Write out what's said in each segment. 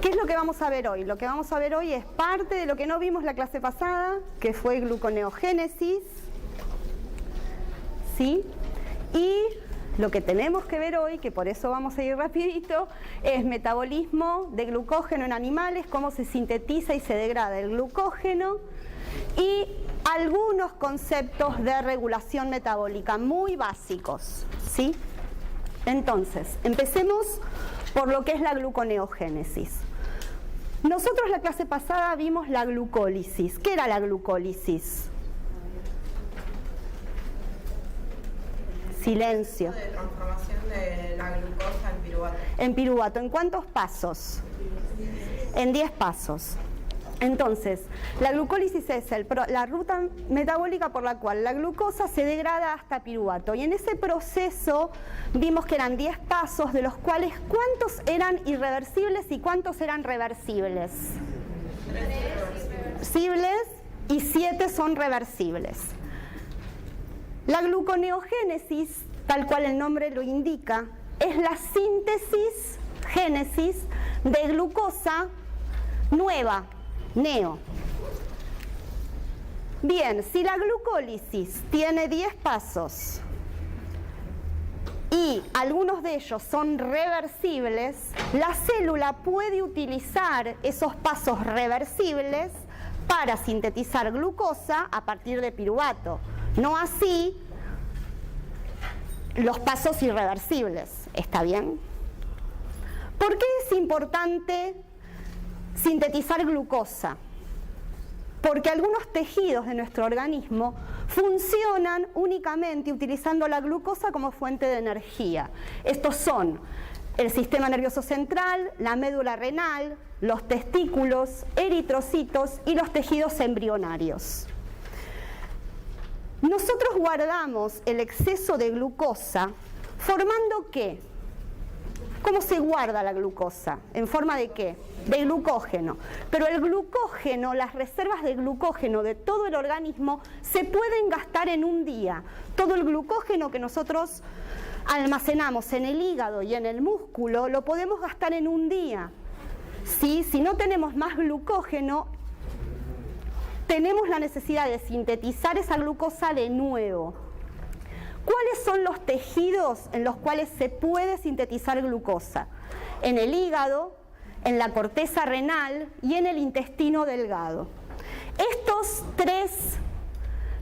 ¿Qué es lo que vamos a ver hoy? Lo que vamos a ver hoy es parte de lo que no vimos la clase pasada, que fue gluconeogénesis, ¿sí? Y lo que tenemos que ver hoy, que por eso vamos a ir rapidito, es metabolismo de glucógeno en animales, cómo se sintetiza y se degrada el glucógeno, y algunos conceptos de regulación metabólica muy básicos, ¿sí? Entonces, empecemos por lo que es la gluconeogénesis. Nosotros la clase pasada vimos la glucólisis. ¿Qué era la glucólisis? Silencio. De transformación de la glucosa en piruvato. En piruvato. ¿En cuántos pasos? En 10 pasos. Entonces, la glucólisis es la ruta metabólica por la cual la glucosa se degrada hasta piruvato. Y en ese proceso vimos que eran 10 pasos, de los cuales ¿cuántos eran irreversibles y cuántos eran reversibles? 3 Reversibles y 7 son reversibles. La gluconeogénesis, tal cual el nombre lo indica, es la génesis de glucosa nueva. Neo. Bien, si la glucólisis tiene 10 pasos y algunos de ellos son reversibles, la célula puede utilizar esos pasos reversibles para sintetizar glucosa a partir de piruvato. No así los pasos irreversibles. ¿Está bien? ¿Por qué es importante sintetizar glucosa? Porque algunos tejidos de nuestro organismo funcionan únicamente utilizando la glucosa como fuente de energía. Estos son el sistema nervioso central, la médula renal, los testículos, eritrocitos y los tejidos embrionarios. Nosotros guardamos el exceso de glucosa formando ¿qué? ¿Cómo se guarda la glucosa? ¿En forma de qué? De glucógeno. Pero el glucógeno, las reservas de glucógeno de todo el organismo se pueden gastar en un día. Todo el glucógeno que nosotros almacenamos en el hígado y en el músculo lo podemos gastar en un día. ¿Sí? Si no tenemos más glucógeno, tenemos la necesidad de sintetizar esa glucosa de nuevo. ¿Cuáles son los tejidos en los cuales se puede sintetizar glucosa? En el hígado, en la corteza renal y en el intestino delgado. Estos 3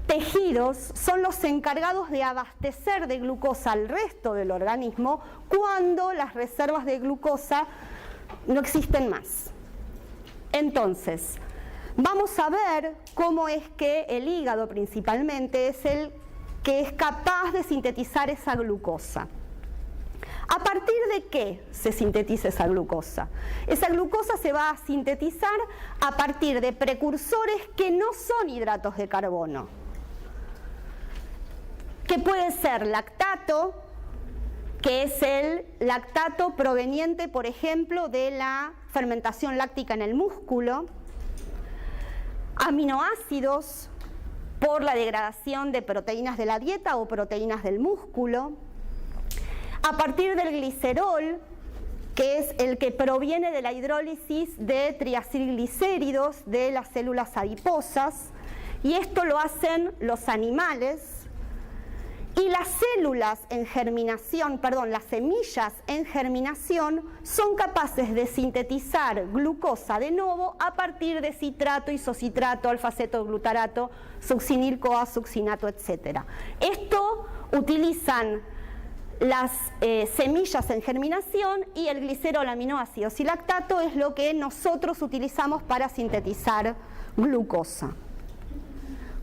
tejidos son los encargados de abastecer de glucosa al resto del organismo cuando las reservas de glucosa no existen más. Entonces, vamos a ver cómo es que el hígado principalmente es el que es capaz de sintetizar esa glucosa. ¿A partir de qué se sintetiza esa glucosa? Esa glucosa se va a sintetizar a partir de precursores que no son hidratos de carbono, que puede ser lactato, que es el lactato proveniente, por ejemplo, de la fermentación láctica en el músculo, aminoácidos, por la degradación de proteínas de la dieta o proteínas del músculo, a partir del glicerol, que es el que proviene de la hidrólisis de triacilglicéridos de las células adiposas, y esto lo hacen los animales. Y las células en germinación, las semillas en germinación son capaces de sintetizar glucosa de nuevo a partir de citrato, isocitrato, alfa-acetoglutarato, succinil-CoA, succinato, etc. Esto utilizan las semillas en germinación, y el glicerol, aminoácidos y lactato es lo que nosotros utilizamos para sintetizar glucosa.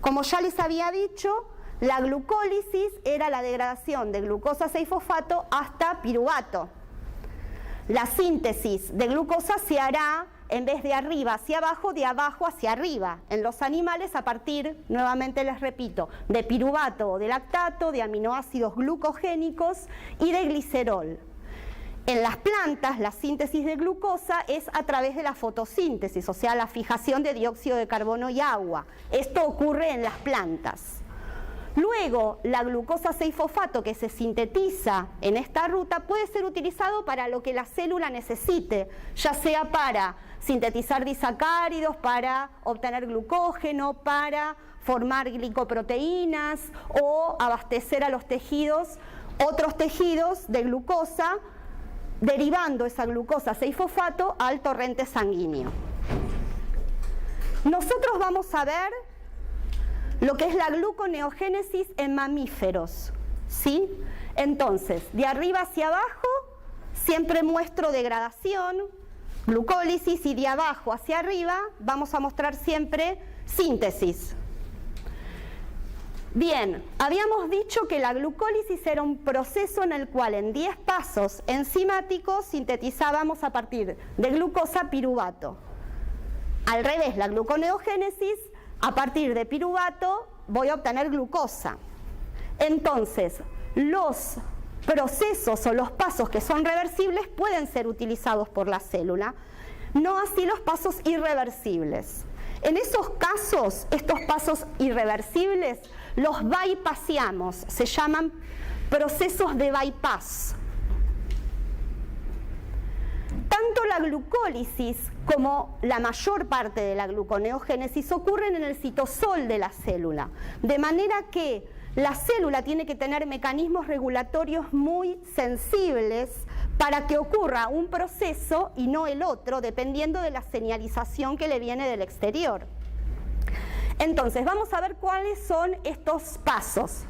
Como ya les había dicho, la glucólisis era la degradación de glucosa 6-fosfato hasta piruvato. La síntesis de glucosa se hará, en vez de arriba hacia abajo, de abajo hacia arriba. En los animales, a partir, nuevamente les repito, de piruvato o de lactato, de aminoácidos glucogénicos y de glicerol. En las plantas, la síntesis de glucosa es a través de la fotosíntesis, o sea, la fijación de dióxido de carbono y agua. Esto ocurre en las plantas. Luego, la glucosa 6-fosfato que se sintetiza en esta ruta puede ser utilizado para lo que la célula necesite, ya sea para sintetizar disacáridos, para obtener glucógeno, para formar glicoproteínas o abastecer a los tejidos, otros tejidos de glucosa, derivando esa glucosa 6-fosfato al torrente sanguíneo. Nosotros vamos a ver lo que es la gluconeogénesis en mamíferos, ¿sí? Entonces, de arriba hacia abajo siempre muestro degradación, glucólisis, y de abajo hacia arriba vamos a mostrar siempre síntesis. Bien, habíamos dicho que la glucólisis era un proceso en el cual en 10 pasos enzimáticos sintetizábamos a partir de glucosa piruvato. Al revés, la gluconeogénesis, a partir de piruvato voy a obtener glucosa. Entonces, los procesos o los pasos que son reversibles pueden ser utilizados por la célula, no así los pasos irreversibles. En esos casos, estos pasos irreversibles los bypassamos, se llaman procesos de bypass. Tanto la glucólisis como la mayor parte de la gluconeogénesis ocurren en el citosol de la célula, de manera que la célula tiene que tener mecanismos regulatorios muy sensibles para que ocurra un proceso y no el otro, dependiendo de la señalización que le viene del exterior. Entonces, vamos a ver cuáles son estos pasos.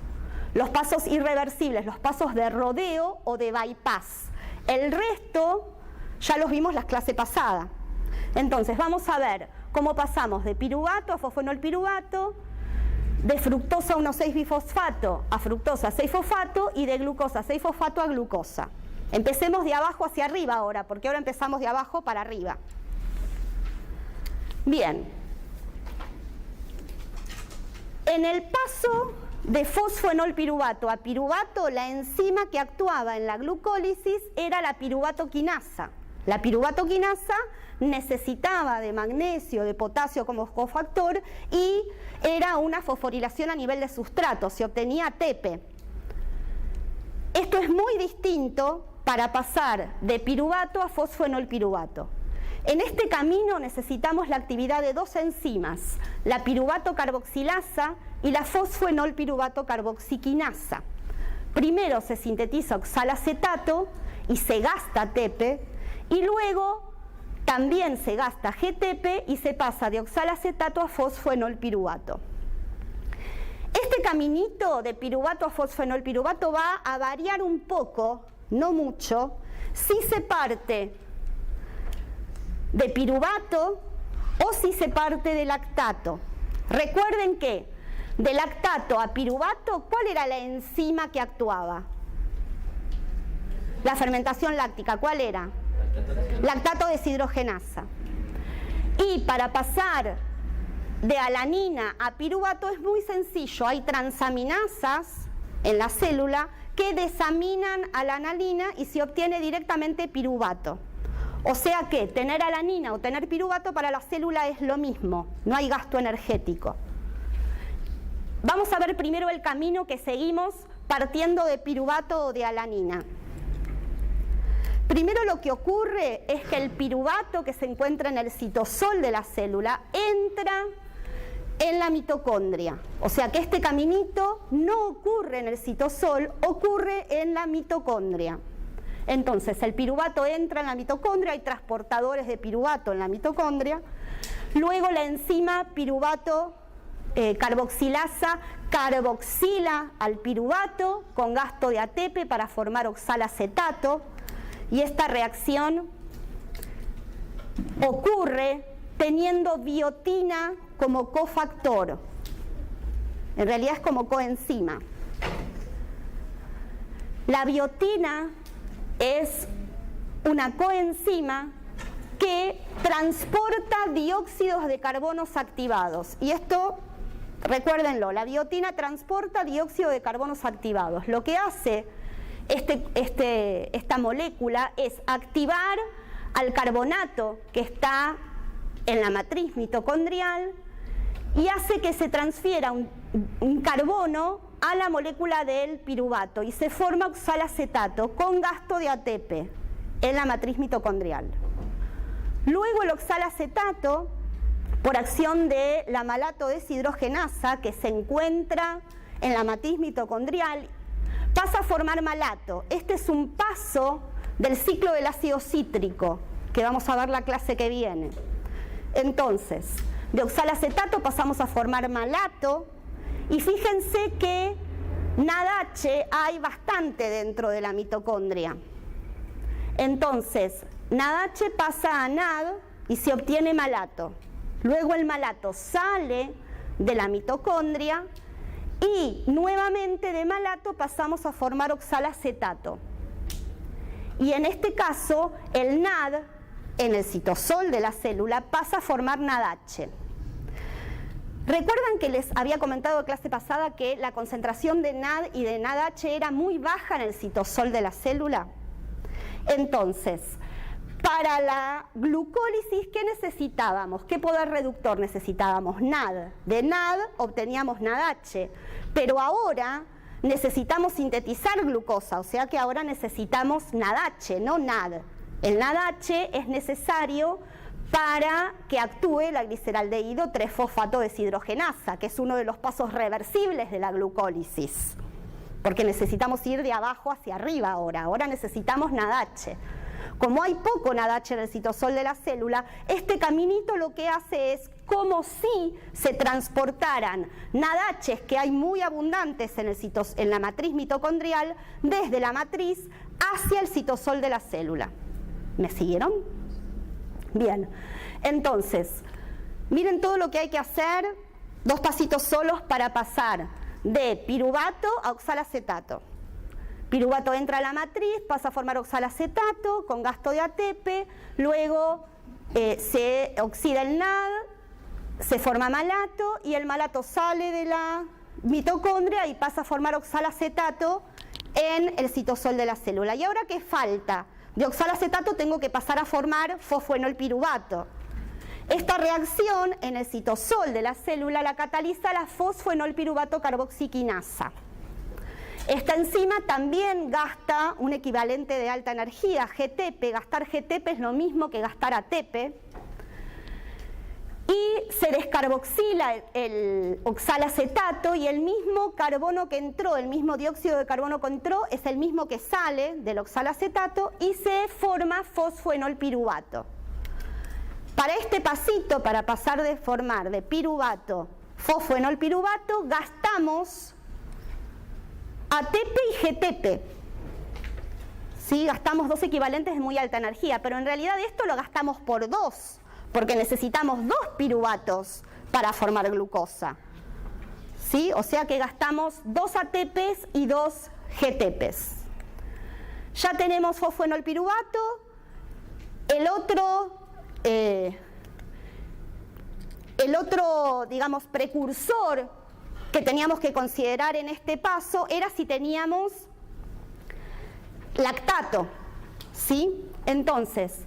Los pasos irreversibles, los pasos de rodeo o de bypass. El resto ya los vimos la clase pasada. Entonces, vamos a ver cómo pasamos de piruvato a fosfonolpiruvato, de fructosa 1,6-bifosfato a fructosa 6-fosfato y de glucosa 6-fosfato a glucosa. Empecemos de abajo hacia arriba ahora, porque ahora empezamos de abajo para arriba. Bien. En el paso de fosfoenolpiruvato a piruvato, la enzima que actuaba en la glucólisis era la piruvatoquinasa. La piruvatoquinasa necesitaba de magnesio, de potasio como cofactor y era una fosforilación a nivel de sustrato, se obtenía ATP. Esto es muy distinto para pasar de piruvato a fosfoenolpiruvato. En este camino necesitamos la actividad de dos enzimas, la piruvato carboxilasa y la fosfoenolpiruvato carboxiquinasa. Primero se sintetiza oxalacetato y se gasta ATP, y luego también se gasta GTP y se pasa de oxalacetato a fosfoenolpiruvato. Este caminito de piruvato a fosfoenolpiruvato va a variar un poco, no mucho, si se parte de piruvato o si se parte de lactato. Recuerden que de lactato a piruvato, ¿cuál era la enzima que actuaba? La fermentación láctica, ¿cuál era? Lactato deshidrogenasa. Y para pasar de alanina a piruvato es muy sencillo, hay transaminasas en la célula que desaminan a la alanina y se obtiene directamente piruvato. O sea que tener alanina o tener piruvato para la célula es lo mismo, no hay gasto energético. Vamos a ver primero el camino que seguimos partiendo de piruvato o de alanina. Primero lo que ocurre es que el piruvato que se encuentra en el citosol de la célula entra en la mitocondria. O sea que este caminito no ocurre en el citosol, ocurre en la mitocondria. Entonces el piruvato entra en la mitocondria, hay transportadores de piruvato en la mitocondria. Luego la enzima piruvato carboxilasa carboxila al piruvato con gasto de ATP para formar oxalacetato. Y esta reacción ocurre teniendo biotina como cofactor. En realidad es como coenzima. La biotina es una coenzima que transporta dióxidos de carbonos activados. Y esto, recuérdenlo, la biotina transporta dióxido de carbonos activados. Lo que hace esta molécula es activar al carbonato que está en la matriz mitocondrial y hace que se transfiera un carbono a la molécula del piruvato y se forma oxalacetato con gasto de ATP en la matriz mitocondrial. Luego el oxalacetato, por acción de la malato deshidrogenasa que se encuentra en la matriz mitocondrial, pasa a formar malato. Este es un paso del ciclo del ácido cítrico, que vamos a ver la clase que viene. Entonces, de oxalacetato pasamos a formar malato, y fíjense que NADH hay bastante dentro de la mitocondria. Entonces, NADH pasa a NAD y se obtiene malato. Luego el malato sale de la mitocondria y nuevamente de malato pasamos a formar oxalacetato. Y en este caso, el NAD en el citosol de la célula pasa a formar NADH. ¿Recuerdan que les había comentado en clase pasada que la concentración de NAD y de NADH era muy baja en el citosol de la célula? Entonces, para la glucólisis, ¿qué necesitábamos? ¿Qué poder reductor necesitábamos? NAD. De NAD obteníamos NADH, pero ahora necesitamos sintetizar glucosa, o sea que ahora necesitamos NADH, no NAD. El NADH es necesario para que actúe la gliceraldehído 3-fosfato deshidrogenasa, que es uno de los pasos reversibles de la glucólisis, porque necesitamos ir de abajo hacia arriba ahora necesitamos NADH. Como hay poco NADH en el citosol de la célula, este caminito lo que hace es como si se transportaran NADHs que hay muy abundantes en la matriz mitocondrial, desde la matriz hacia el citosol de la célula. ¿Me siguieron? Bien, entonces, miren todo lo que hay que hacer, 2 pasitos solos para pasar de piruvato a oxalacetato. Piruvato entra a la matriz, pasa a formar oxalacetato con gasto de ATP, luego se oxida el NAD, se forma malato y el malato sale de la mitocondria y pasa a formar oxalacetato en el citosol de la célula. ¿Y ahora qué falta? De oxalacetato tengo que pasar a formar fosfoenolpiruvato. Esta reacción en el citosol de la célula la cataliza la fosfoenolpiruvato carboxiquinasa. Esta enzima también gasta un equivalente de alta energía, GTP. Gastar GTP es lo mismo que gastar ATP. Y se descarboxila el oxalacetato y el mismo carbono que entró, el mismo dióxido de carbono que entró, es el mismo que sale del oxalacetato y se forma fosfoenolpiruvato. Para este pasito, para pasar de formar de piruvato fosfoenolpiruvato, gastamos ATP y GTP. ¿Sí? Gastamos 2 equivalentes de muy alta energía, pero en realidad esto lo gastamos por 2, porque necesitamos 2 piruvatos para formar glucosa. ¿Sí? O sea que gastamos 2 ATPs y 2 GTPs. Ya tenemos fosfoenolpiruvato. El otro, digamos, precursor que teníamos que considerar en este paso era si teníamos lactato, ¿sí? Entonces,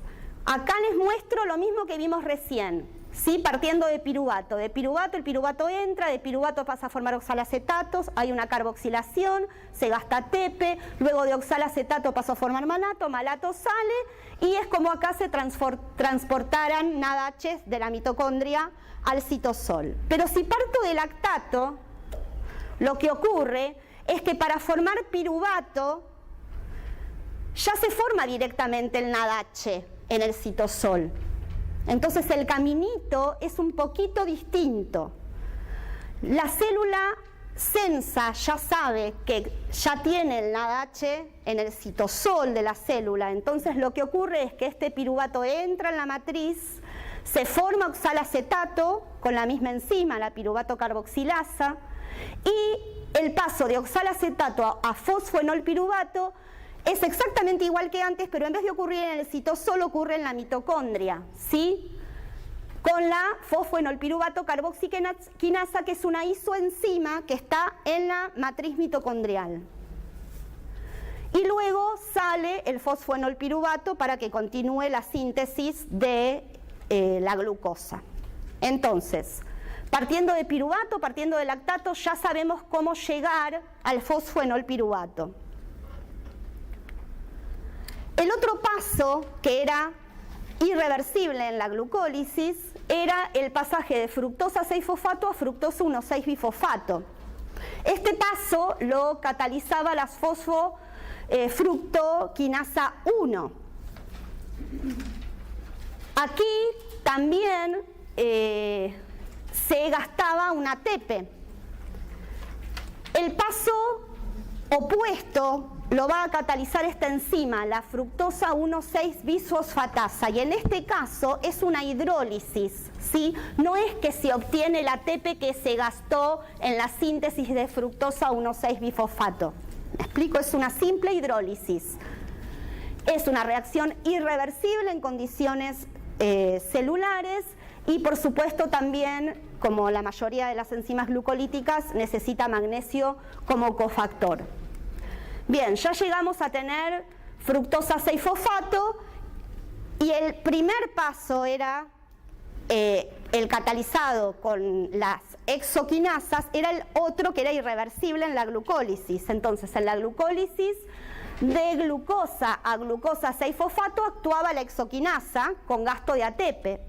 acá les muestro lo mismo que vimos recién, ¿sí? Partiendo de piruvato. De piruvato, el piruvato entra, de piruvato pasa a formar oxalacetatos, hay una carboxilación, se gasta ATP, luego de oxalacetato pasa a formar malato, malato sale, y es como acá se transportaran NADHs de la mitocondria al citosol. Pero si parto de lactato, lo que ocurre es que para formar piruvato ya se forma directamente el NADH en el citosol. Entonces el caminito es un poquito distinto. La célula sensa ya sabe que ya tiene el NADH en el citosol de la célula. Entonces lo que ocurre es que este piruvato entra en la matriz, se forma oxalacetato con la misma enzima, la piruvato carboxilasa, y el paso de oxalacetato a fosfoenolpiruvato es exactamente igual que antes, pero en vez de ocurrir en el citosol ocurre en la mitocondria, ¿sí? Con la fosfoenolpiruvato carboxiquinasa, que es una isoenzima que está en la matriz mitocondrial. Y luego sale el fosfoenolpiruvato para que continúe la síntesis de la glucosa. Entonces, Partiendo de piruvato, partiendo de lactato, ya sabemos cómo llegar al fosfoenolpiruvato. El otro paso, que era irreversible en la glucólisis, era el pasaje de fructosa 6-fosfato a fructosa 1,6-bifosfato. Este paso lo catalizaba la fosfofructoquinasa 1. Aquí también se gastaba una ATP. El paso opuesto lo va a catalizar esta enzima, la fructosa 1,6-bisfosfatasa, y en este caso es una hidrólisis, ¿sí? No es que se obtiene la ATP que se gastó en la síntesis de fructosa 1,6-bifosfato. ¿Me explico? Es una simple hidrólisis. Es una reacción irreversible en condiciones celulares y, por supuesto, también, como la mayoría de las enzimas glucolíticas, necesita magnesio como cofactor. Bien, ya llegamos a tener fructosa 6-fosfato y el primer paso era el catalizado con las exoquinasas, era el otro que era irreversible en la glucólisis. Entonces, en la glucólisis de glucosa a glucosa 6-fosfato actuaba la exoquinasa con gasto de ATP.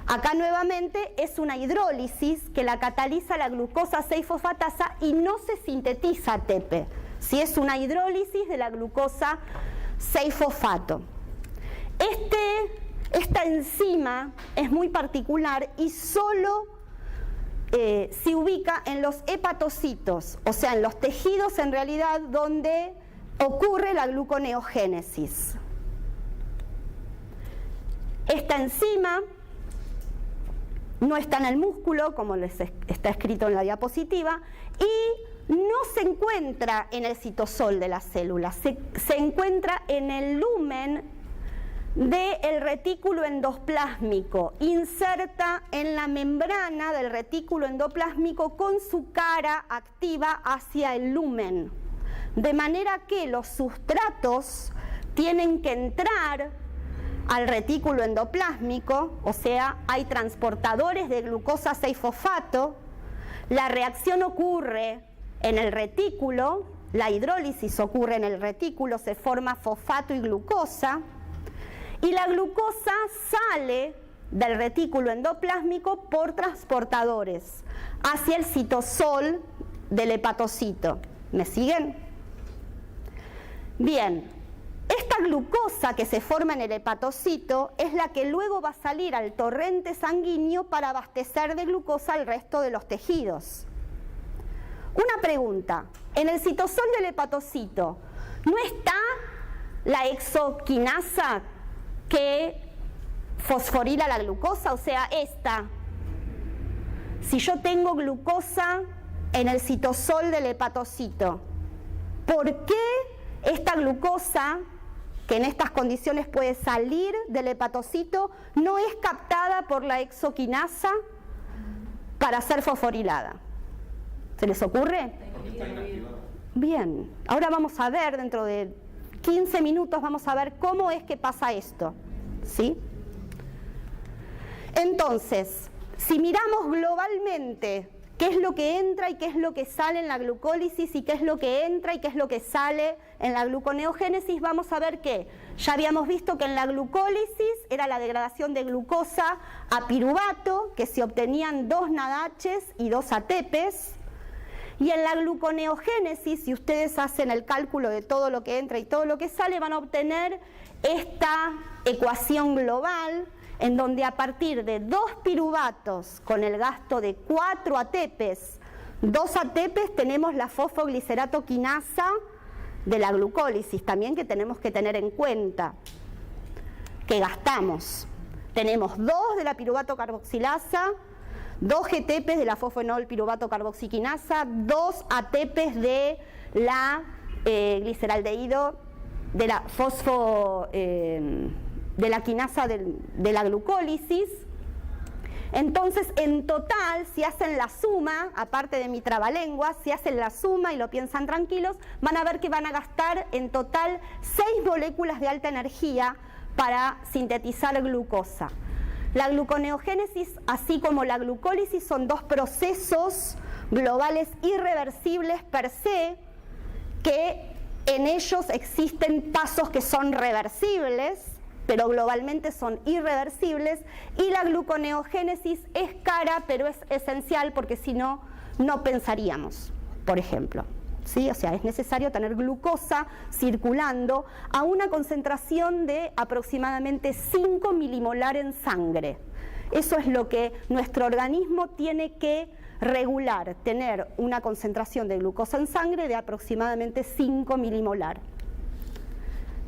Acá nuevamente es una hidrólisis que la cataliza la glucosa 6-fosfatasa y no se sintetiza ATP. Si es una hidrólisis de la glucosa 6-fosfato. Esta enzima es muy particular y solo se ubica en los hepatocitos, o sea, en los tejidos en realidad donde ocurre la gluconeogénesis. Esta enzima no está en el músculo, como les está escrito en la diapositiva, y no se encuentra en el citosol de la célula, se encuentra en el lumen del retículo endoplásmico, inserta en la membrana del retículo endoplásmico con su cara activa hacia el lumen, de manera que los sustratos tienen que entrar al retículo endoplásmico, o sea, hay transportadores de glucosa 6-fosfato, la reacción ocurre en el retículo, la hidrólisis ocurre en el retículo, se forma fosfato y glucosa, y la glucosa sale del retículo endoplásmico por transportadores hacia el citosol del hepatocito. ¿Me siguen? Bien, esta glucosa que se forma en el hepatocito es la que luego va a salir al torrente sanguíneo para abastecer de glucosa al resto de los tejidos. Una pregunta, en el citosol del hepatocito, ¿no está la exoquinasa que fosforila la glucosa? O sea, si yo tengo glucosa en el citosol del hepatocito, ¿por qué esta glucosa, que en estas condiciones puede salir del hepatocito, no es captada por la exoquinasa para ser fosforilada? ¿Se les ocurre? Bien, ahora vamos a ver, dentro de 15 minutos vamos a ver cómo es que pasa esto, ¿sí? Entonces, si miramos globalmente qué es lo que entra y qué es lo que sale en la glucólisis y qué es lo que entra y qué es lo que sale en la gluconeogénesis, vamos a ver que ya habíamos visto que en la glucólisis era la degradación de glucosa a piruvato, que se obtenían 2 NADHs y 2 ATPs, y en la gluconeogénesis, si ustedes hacen el cálculo de todo lo que entra y todo lo que sale, van a obtener esta ecuación global, en donde a partir de 2 piruvatos con el gasto de 4 ATPs, 2 ATPs, tenemos la fosfoglicerato quinasa de la glucólisis también, que tenemos que tener en cuenta, que gastamos. Tenemos 2 de la piruvato carboxilasa, 2 GTPs de la fosfoenolpiruvato carboxiquinasa, 2 ATPs de la gliceraldehído, de la de la quinasa de la glucólisis. Entonces, en total, si hacen la suma, aparte de mi trabalengua, si hacen la suma y lo piensan tranquilos, van a ver que van a gastar en total 6 moléculas de alta energía para sintetizar glucosa. La gluconeogénesis, así como la glucólisis, son dos procesos globales irreversibles per se, que en ellos existen pasos que son reversibles, pero globalmente son irreversibles, y la gluconeogénesis es cara, pero es esencial porque si no, no pensaríamos, por ejemplo. ¿Sí? O sea, es necesario tener glucosa circulando a una concentración de aproximadamente 5 milimolar en sangre. Eso es lo que nuestro organismo tiene que regular, tener una concentración de glucosa en sangre de aproximadamente 5 milimolar.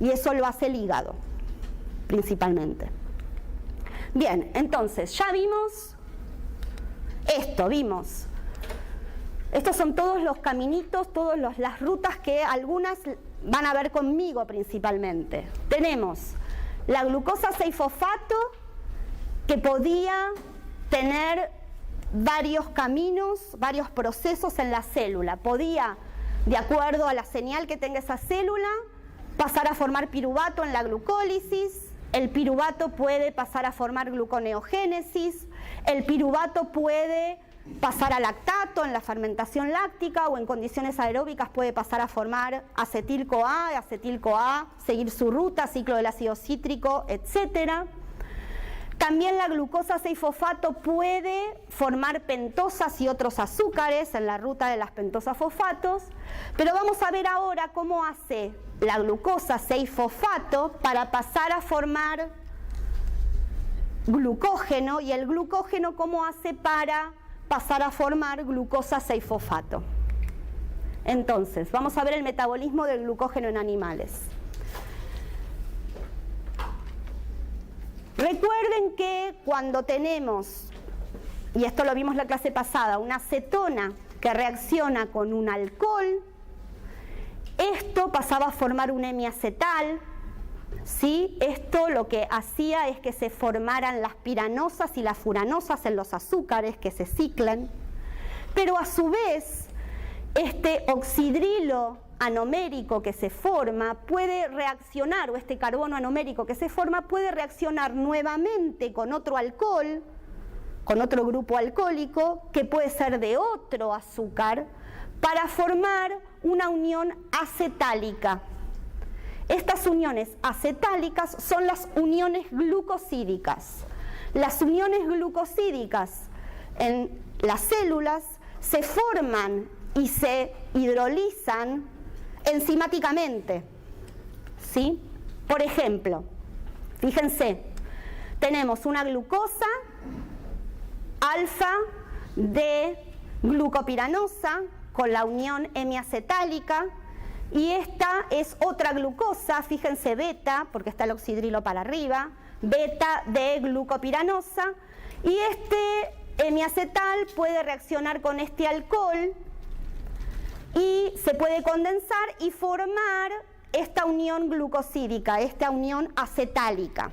Y eso lo hace el hígado, principalmente. Bien, entonces, ya vimos esto, vimos. Estos son todos los caminitos, todas las rutas que algunas van a ver conmigo principalmente. Tenemos la glucosa 6-fosfato, que podía tener varios caminos, varios procesos en la célula. Podía, de acuerdo a la señal que tenga esa célula, pasar a formar piruvato en la glucólisis. El piruvato puede pasar a formar gluconeogénesis. El piruvato puede pasar a lactato en la fermentación láctica, o en condiciones aeróbicas puede pasar a formar acetil-CoA, seguir su ruta, ciclo del ácido cítrico, etc. También la glucosa 6-fosfato puede formar pentosas y otros azúcares en la ruta de las pentosas fosfatos, pero vamos a ver ahora cómo hace la glucosa 6-fosfato para pasar a formar glucógeno, y el glucógeno cómo hace para pasar a formar glucosa 6-fosfato. Entonces, vamos a ver el metabolismo del glucógeno en animales. Recuerden que cuando tenemos, y esto lo vimos la clase pasada, una acetona que reacciona con un alcohol, esto pasaba a formar un hemiacetal, ¿sí? Esto lo que hacía es que se formaran las piranosas y las furanosas en los azúcares que se ciclan, pero a su vez este oxidrilo anomérico que se forma puede reaccionar, o este carbono anomérico que se forma puede reaccionar nuevamente con otro alcohol, con otro grupo alcohólico que puede ser de otro azúcar, para formar una unión acetálica. Estas uniones acetálicas son las uniones glucosídicas. Las uniones glucosídicas en las células se forman y se hidrolizan enzimáticamente, ¿sí? Por ejemplo, fíjense, tenemos una glucosa alfa de glucopiranosa con la unión hemiacetálica, y esta es otra glucosa, fíjense, beta, porque está el oxidrilo para arriba, beta de glucopiranosa, y este hemiacetal puede reaccionar con este alcohol y se puede condensar y formar esta unión glucosídica, esta unión acetálica.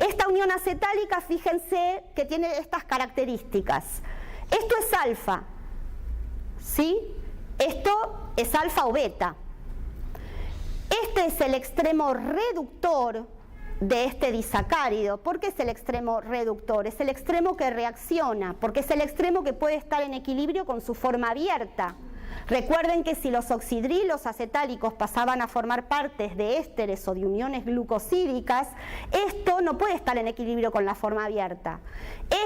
Esta unión acetálica, fíjense que tiene estas características. Esto es alfa, ¿sí? Esto es alfa o beta. Este es el extremo reductor de este disacárido. ¿Por qué es el extremo reductor? Es el extremo que reacciona, porque es el extremo que puede estar en equilibrio con su forma abierta. Recuerden que si los oxidrilos acetálicos pasaban a formar partes de ésteres o de uniones glucosídicas, esto no puede estar en equilibrio con la forma abierta.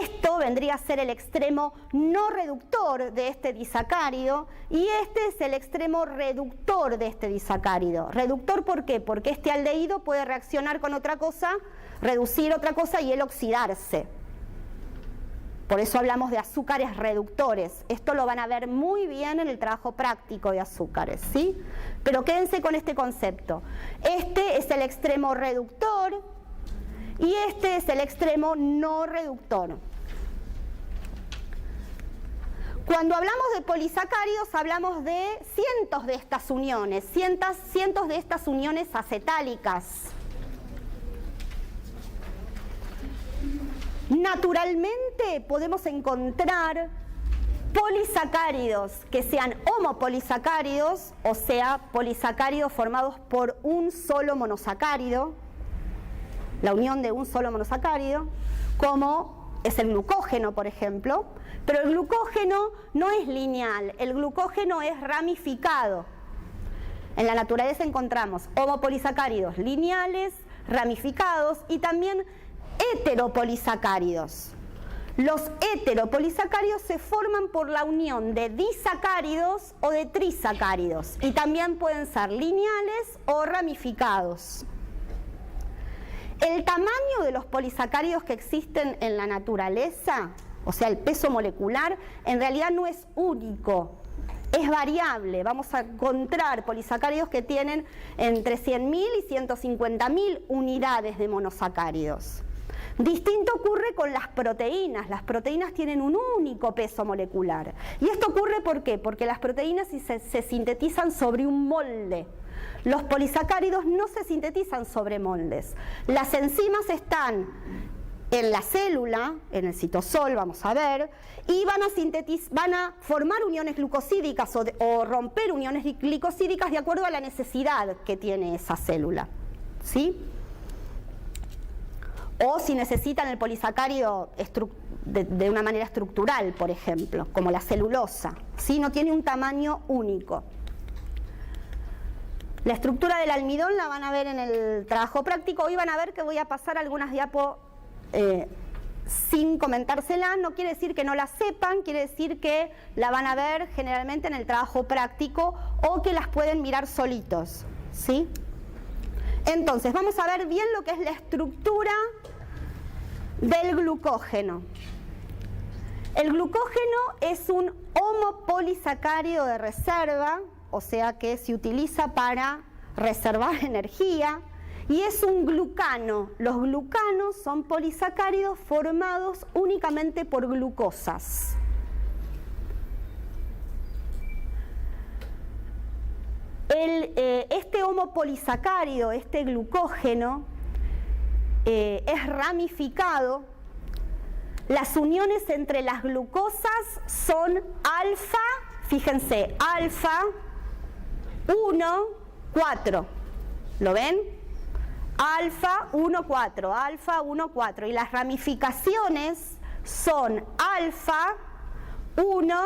Esto vendría a ser el extremo no reductor de este disacárido, y este es el extremo reductor de este disacárido. ¿Reductor por qué? Porque este aldehído puede reaccionar con otra cosa, reducir otra cosa y el oxidarse. Por eso hablamos de azúcares reductores. Esto lo van a ver muy bien en el trabajo práctico de azúcares, ¿sí? Pero quédense con este concepto. Este es el extremo reductor y este es el extremo no reductor. Cuando hablamos de polisacáridos hablamos de cientos de estas uniones, cientos de estas uniones acetálicas. Naturalmente podemos encontrar polisacáridos que sean homopolisacáridos, o sea, polisacáridos formados por un solo monosacárido, la unión de un solo monosacárido, como es el glucógeno, por ejemplo, pero el glucógeno no es lineal, el glucógeno es ramificado. En la naturaleza encontramos homopolisacáridos lineales, ramificados y también heteropolisacáridos. Los heteropolisacáridos se forman por la unión de disacáridos o de trisacáridos y también pueden ser lineales o ramificados. El tamaño de los polisacáridos que existen en la naturaleza, o sea, el peso molecular, en realidad no es único, es variable. Vamos a encontrar polisacáridos que tienen entre 100.000 y 150.000 unidades de monosacáridos. Distinto ocurre con las proteínas. Las proteínas tienen un único peso molecular. ¿Y esto ocurre por qué? Porque las proteínas se sintetizan sobre un molde. Los polisacáridos no se sintetizan sobre moldes. Las enzimas están en la célula, en el citosol, vamos a ver, y van a formar uniones glucosídicas o romper uniones glicosídicas de acuerdo a la necesidad que tiene esa célula, ¿sí? O si necesitan el polisacárido de una manera estructural, por ejemplo, como la celulosa, ¿sí? No tiene un tamaño único. La estructura del almidón la van a ver en el trabajo práctico. Hoy van a ver que voy a pasar algunas diapos sin comentársela. No quiere decir que no la sepan, quiere decir que la van a ver generalmente en el trabajo práctico o que las pueden mirar solitos, ¿sí? Entonces, vamos a ver bien lo que es la estructura del glucógeno. El glucógeno es un homopolisacárido de reserva, o sea que se utiliza para reservar energía, y es un glucano. Los glucanos son polisacáridos formados únicamente por glucosas. Este homopolisacárido, este glucógeno, es ramificado. Las uniones entre las glucosas son alfa, fíjense, alfa 1, 4. ¿Lo ven? Alfa 1, 4, alfa 1, 4. Y las ramificaciones son alfa 1,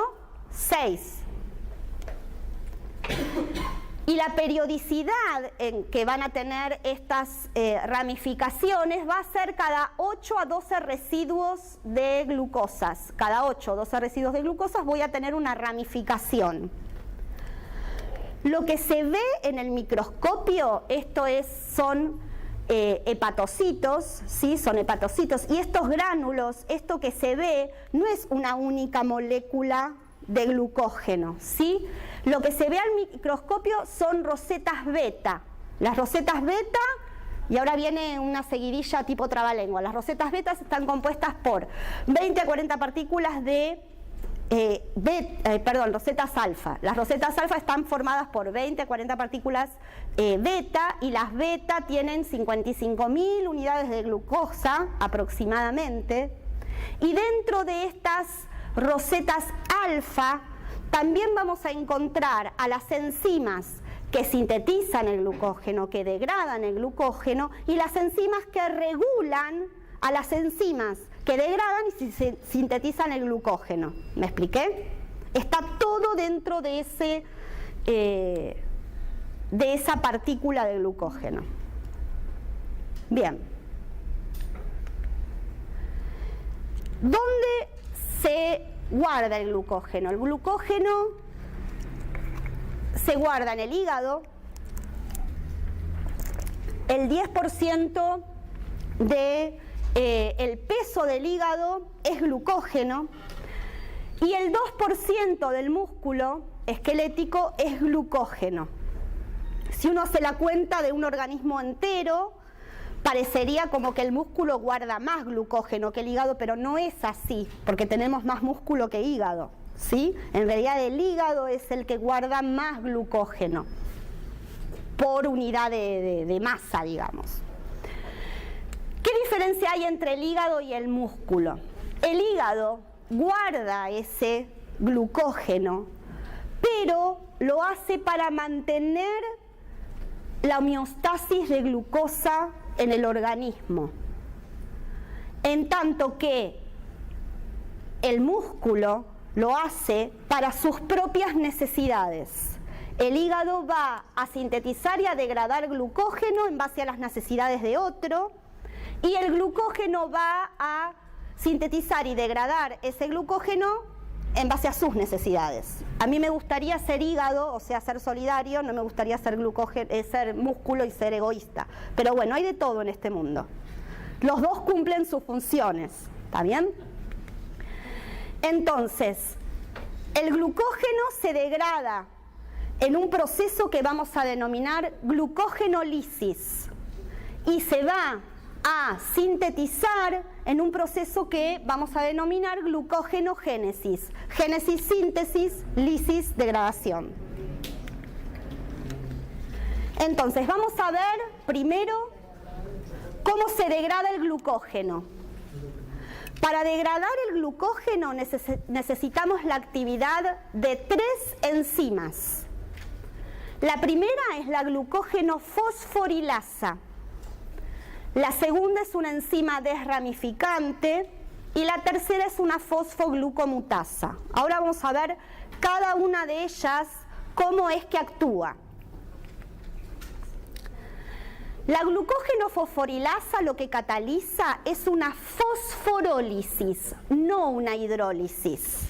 6. Y la periodicidad en que van a tener estas ramificaciones va a ser cada 8 a 12 residuos de glucosas. Cada 8 o 12 residuos de glucosas voy a tener una ramificación. Lo que se ve en el microscopio, son hepatocitos, ¿sí? Son hepatocitos. Y estos gránulos, esto que se ve, no es una única molécula de glucógeno, ¿sí? Lo que se ve al microscopio son rosetas beta. Las rosetas beta, y ahora viene una seguidilla tipo trabalengua, las rosetas betas están compuestas por 20 a 40 partículas de rosetas alfa. Las rosetas alfa están formadas por 20 a 40 partículas beta, y las beta tienen 55.000 unidades de glucosa aproximadamente, y dentro de estas rosetas alfa también vamos a encontrar a las enzimas que sintetizan el glucógeno, que degradan el glucógeno, y las enzimas que regulan a las enzimas que degradan y sintetizan el glucógeno. ¿Me expliqué? Está todo dentro de esa partícula de glucógeno. Bien. ¿Dónde se guarda el glucógeno? El glucógeno se guarda en el hígado. El 10% el peso del hígado es glucógeno, y el 2% del músculo esquelético es glucógeno. Si uno hace la cuenta de un organismo entero, parecería como que el músculo guarda más glucógeno que el hígado, pero no es así, porque tenemos más músculo que hígado, ¿sí? En realidad el hígado es el que guarda más glucógeno por unidad de masa, digamos. ¿Qué diferencia hay entre el hígado y el músculo? El hígado guarda ese glucógeno, pero lo hace para mantener la homeostasis de glucosa en el organismo, en tanto que el músculo lo hace para sus propias necesidades. El hígado va a sintetizar y a degradar glucógeno en base a las necesidades de otro, y el glucógeno va a sintetizar y degradar ese glucógeno en base a sus necesidades. A mí me gustaría ser hígado, o sea, ser solidario, no me gustaría ser ser músculo y ser egoísta. Pero bueno, hay de todo en este mundo. Los dos cumplen sus funciones, ¿está bien? Entonces, el glucógeno se degrada en un proceso que vamos a denominar glucógenolisis y se va a sintetizar en un proceso que vamos a denominar glucógenogénesis. Génesis, síntesis, lisis, degradación. Entonces, vamos a ver primero cómo se degrada el glucógeno. Para degradar el glucógeno necesitamos la actividad de 3 enzimas. La primera es la glucógeno fosforilasa. La segunda es una enzima desramificante y la tercera es una fosfoglucomutasa. Ahora vamos a ver cada una de ellas cómo es que actúa. La glucógeno fosforilasa lo que cataliza es una fosforólisis, no una hidrólisis.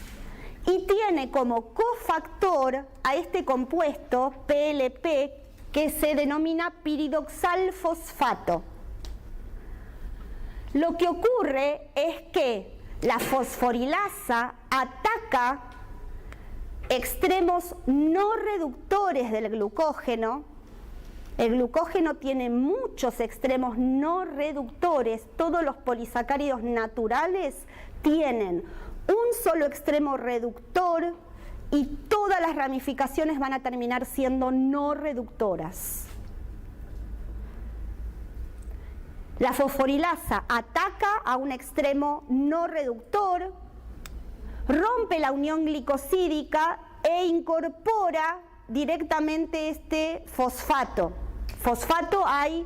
Y tiene como cofactor a este compuesto PLP que se denomina piridoxalfosfato. Lo que ocurre es que la fosforilasa ataca extremos no reductores del glucógeno. El glucógeno tiene muchos extremos no reductores. Todos los polisacáridos naturales tienen un solo extremo reductor y todas las ramificaciones van a terminar siendo no reductoras. La fosforilasa ataca a un extremo no reductor, rompe la unión glicosídica e incorpora directamente este fosfato. Fosfato hay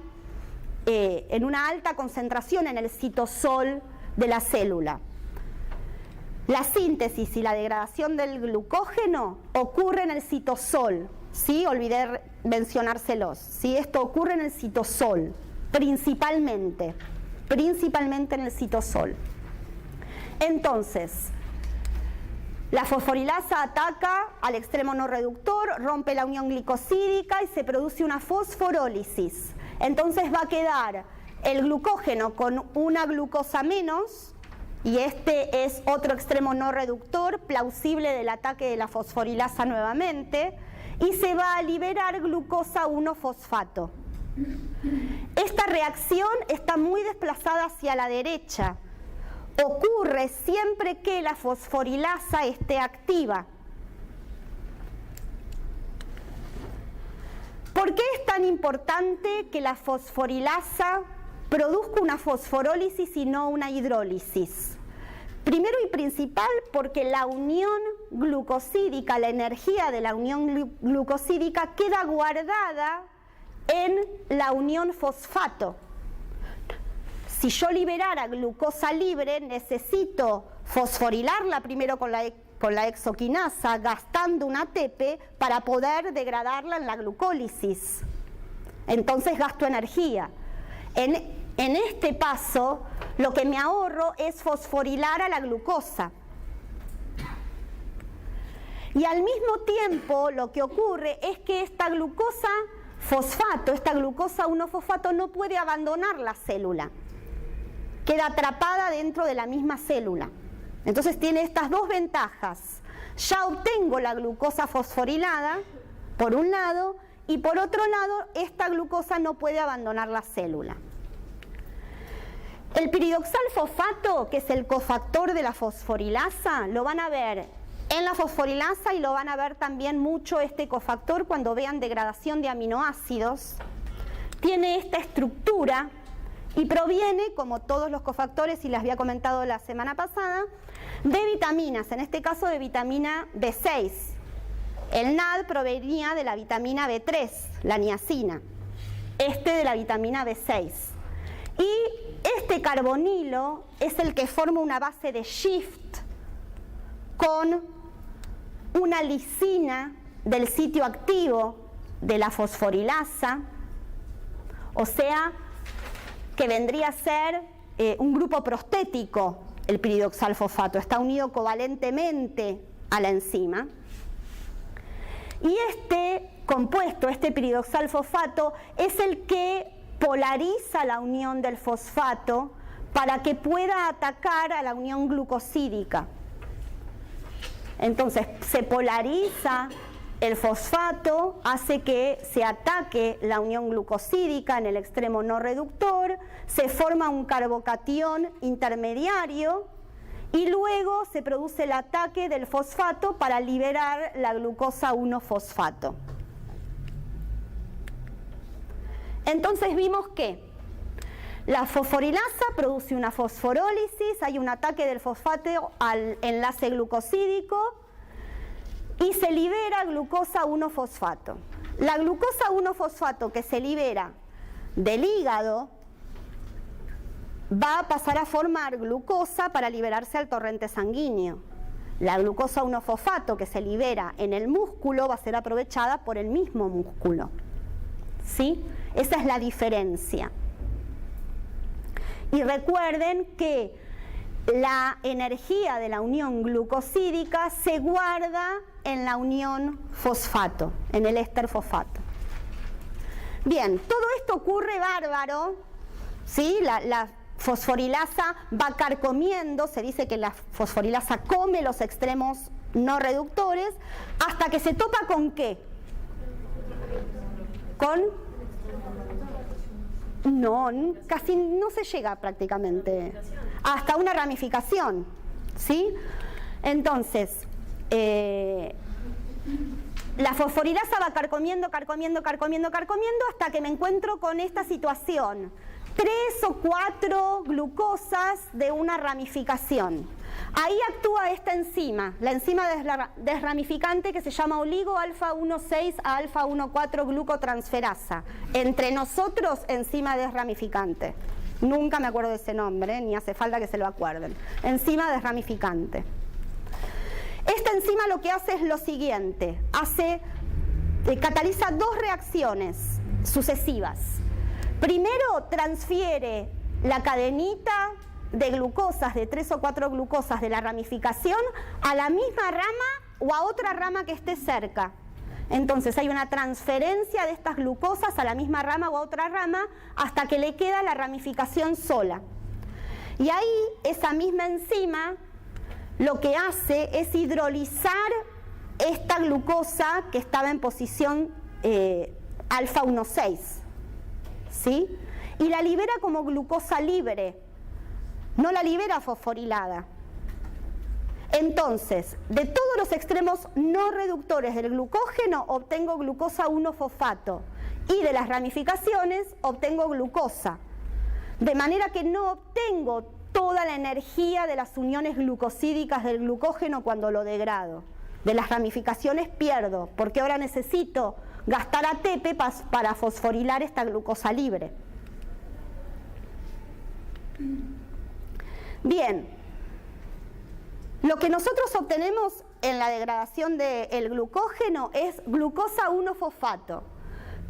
en una alta concentración en el citosol de la célula. La síntesis y la degradación del glucógeno ocurre en el citosol, ¿sí? Olvidé mencionárselos, ¿sí? Esto ocurre en el citosol, principalmente en el citosol. Entonces, la fosforilasa ataca al extremo no reductor, rompe la unión glicosídica y se produce una fosforólisis. Entonces va a quedar el glucógeno con una glucosa menos, y este es otro extremo no reductor, plausible del ataque de la fosforilasa nuevamente, y se va a liberar glucosa 1-fosfato. Esta reacción está muy desplazada hacia la derecha. Ocurre siempre que la fosforilasa esté activa. ¿Por qué es tan importante que la fosforilasa produzca una fosforólisis y no una hidrólisis? Primero y principal, porque la unión glucosídica, la energía de la unión glucosídica queda guardada en la unión fosfato. Si yo liberara glucosa libre, necesito fosforilarla primero con la exoquinasa, gastando un ATP para poder degradarla en la glucólisis. Entonces gasto energía. En este paso, lo que me ahorro es fosforilar a la glucosa. Y al mismo tiempo, lo que ocurre es que esta glucosa fosfato, esta glucosa 1-fosfato no puede abandonar la célula. Queda atrapada dentro de la misma célula. Entonces tiene estas dos ventajas. Ya obtengo la glucosa fosforilada, por un lado, y por otro lado, esta glucosa no puede abandonar la célula. El piridoxalfosfato, que es el cofactor de la fosforilasa, lo van a ver en la fosforilasa y lo van a ver también mucho este cofactor cuando vean degradación de aminoácidos. Tiene esta estructura y proviene, como todos los cofactores, y les había comentado la semana pasada, de vitaminas, en este caso de vitamina B6. El NAD provenía de la vitamina B3, la niacina, de la vitamina B6. Y este carbonilo es el que forma una base de shift con una lisina del sitio activo de la fosforilasa, o sea, que vendría a ser un grupo prostético, el piridoxalfosfato, está unido covalentemente a la enzima. Y este compuesto, este piridoxalfosfato, es el que polariza la unión del fosfato para que pueda atacar a la unión glucosídica. Entonces, se polariza el fosfato, hace que se ataque la unión glucosídica en el extremo no reductor, se forma un carbocatión intermediario y luego se produce el ataque del fosfato para liberar la glucosa 1-fosfato. Entonces vimos que la fosforilasa produce una fosforólisis, hay un ataque del fosfato al enlace glucosídico y se libera glucosa 1-fosfato. La glucosa 1-fosfato que se libera del hígado va a pasar a formar glucosa para liberarse al torrente sanguíneo. La glucosa 1-fosfato que se libera en el músculo va a ser aprovechada por el mismo músculo. ¿Sí? Esa es la diferencia. Y recuerden que la energía de la unión glucosídica se guarda en la unión fosfato, en el éster fosfato. Bien, todo esto ocurre bárbaro, ¿sí? La fosforilasa va carcomiendo, se dice que la fosforilasa come los extremos no reductores, hasta que se topa ¿con qué? Con... No, casi no se llega prácticamente hasta una ramificación, ¿sí? Entonces, la fosforilasa va carcomiendo hasta que me encuentro con esta situación. 3 o 4 glucosas de una ramificación. Ahí actúa esta enzima, la enzima desramificante que se llama oligo alfa 1,6 a alfa 1,4 glucotransferasa. Entre nosotros, enzima desramificante. Nunca me acuerdo de ese nombre, ni hace falta que se lo acuerden. Enzima desramificante. Esta enzima lo que hace es lo siguiente, cataliza 2 reacciones sucesivas. Primero transfiere la cadenita de glucosas, de 3 o 4 glucosas de la ramificación a la misma rama o a otra rama que esté cerca. Entonces hay una transferencia de estas glucosas a la misma rama o a otra rama hasta que le queda la ramificación sola. Y ahí esa misma enzima lo que hace es hidrolizar esta glucosa que estaba en posición alfa 1,6, ¿sí? Y la libera como glucosa libre, no la libera fosforilada. Entonces, de todos los extremos no reductores del glucógeno obtengo glucosa 1-fosfato y de las ramificaciones obtengo glucosa. De manera que no obtengo toda la energía de las uniones glucosídicas del glucógeno cuando lo degrado. De las ramificaciones pierdo, porque ahora necesito gastar ATP para fosforilar esta glucosa libre. Bien, lo que nosotros obtenemos en la degradación del glucógeno es glucosa 1-fosfato.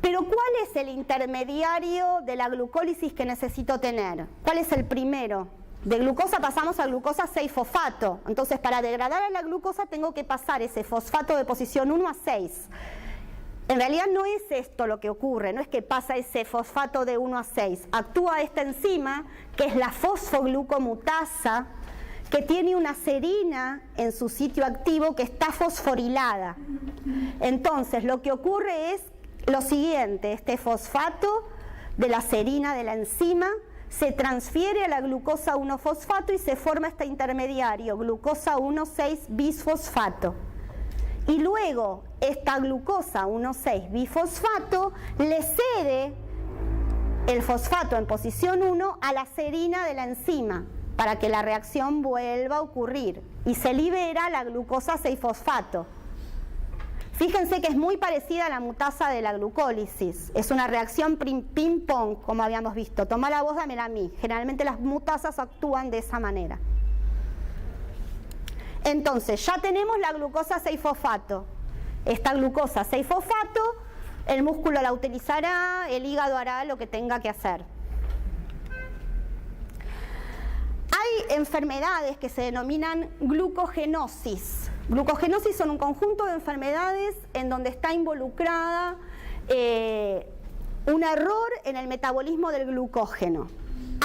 Pero ¿cuál es el intermediario de la glucólisis que necesito tener? ¿Cuál es el primero? De glucosa pasamos a glucosa 6-fosfato. Entonces, para degradar a la glucosa tengo que pasar ese fosfato de posición 1 a 6. En realidad no es esto lo que ocurre, no es que pasa ese fosfato de 1 a 6. Actúa esta enzima, que es la fosfoglucomutasa, que tiene una serina en su sitio activo que está fosforilada. Entonces, lo que ocurre es lo siguiente: este fosfato de la serina de la enzima se transfiere a la glucosa 1-fosfato y se forma este intermediario, glucosa 1,6-bisfosfato. Y luego esta glucosa 1,6-bifosfato le cede el fosfato en posición 1 a la serina de la enzima para que la reacción vuelva a ocurrir y se libera la glucosa 6-fosfato. Fíjense que es muy parecida a la mutasa de la glucólisis. Es una reacción ping-pong, como habíamos visto. Tomá vos, dámela a mí. Generalmente las mutasas actúan de esa manera. Entonces, ya tenemos la glucosa 6-fosfato. Esta glucosa 6-fosfato, el músculo la utilizará, el hígado hará lo que tenga que hacer. Hay enfermedades que se denominan glucogenosis. Glucogenosis son un conjunto de enfermedades en donde está involucrada un error en el metabolismo del glucógeno.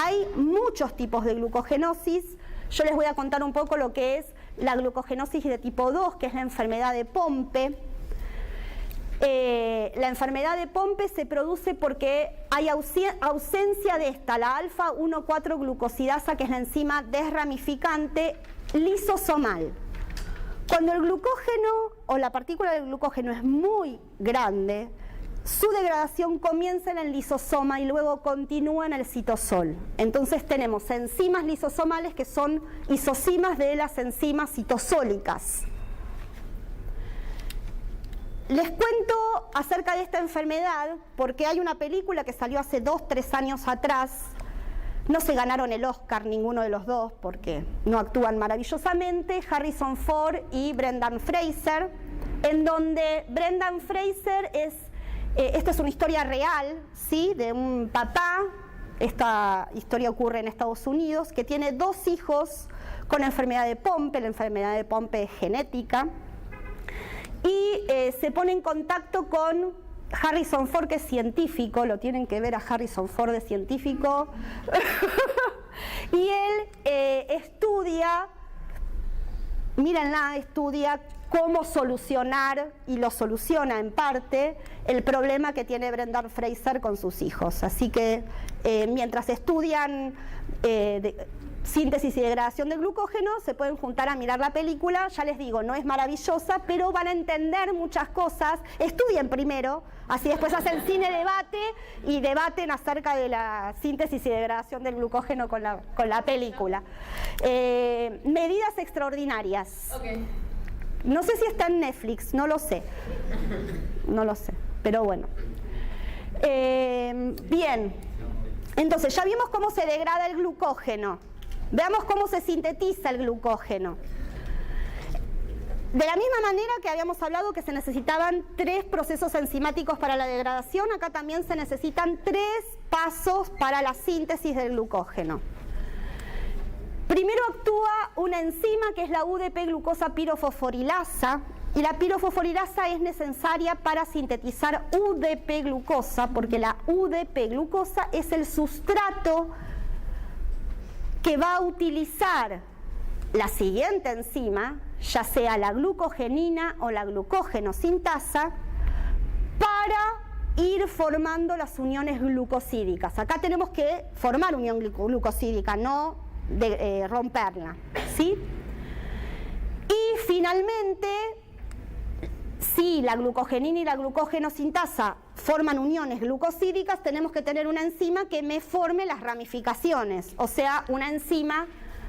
Hay muchos tipos de glucogenosis. Yo les voy a contar un poco lo que es la glucogenosis de tipo 2, que es la enfermedad de Pompe. La enfermedad de Pompe se produce porque hay ausencia de esta, la alfa-1,4-glucosidasa, que es la enzima desramificante lisosomal. Cuando el glucógeno o la partícula del glucógeno es muy grande, su degradación comienza en el lisosoma y luego continúa en el citosol. Entonces tenemos enzimas lisosomales que son isocimas de las enzimas citosólicas. Les cuento acerca de esta enfermedad porque hay una película que salió hace 2-3 años atrás. No se ganaron el Oscar ninguno de los dos porque no actúan maravillosamente, Harrison Ford y Brendan Fraser, en donde Brendan Fraser esta es una historia real, ¿sí?, de un papá. Esta historia ocurre en Estados Unidos, que tiene 2 hijos con enfermedad de Pompe. La enfermedad de Pompe es genética. Y se pone en contacto con Harrison Ford, que es científico, lo tienen que ver a Harrison Ford de científico, y él estudia, mírenla, estudia cómo solucionar, y lo soluciona en parte, el problema que tiene Brendan Fraser con sus hijos. Así que mientras estudian síntesis y degradación de glucógeno, se pueden juntar a mirar la película. Ya les digo, no es maravillosa, pero van a entender muchas cosas. Estudien primero, así después hacen cine-debate y debaten acerca de la síntesis y degradación del glucógeno con la película. Medidas extraordinarias. Okay. No sé si está en Netflix, no lo sé. No lo sé, pero bueno. Bien, entonces ya vimos cómo se degrada el glucógeno. Veamos cómo se sintetiza el glucógeno. De la misma manera que habíamos hablado que se necesitaban 3 procesos enzimáticos para la degradación, acá también se necesitan 3 pasos para la síntesis del glucógeno. Primero actúa una enzima que es la UDP-glucosa pirofosforilasa, y la pirofosforilasa es necesaria para sintetizar UDP-glucosa, porque la UDP-glucosa es el sustrato que va a utilizar la siguiente enzima, ya sea la glucogenina o la glucógeno-sintasa, para ir formando las uniones glucosídicas. Acá tenemos que formar unión glucosídica, no romperla, ¿sí? Y finalmente, si la glucogenina y la glucógeno-sintasa forman uniones glucosídicas, tenemos que tener una enzima que me forme las ramificaciones, o sea, una enzima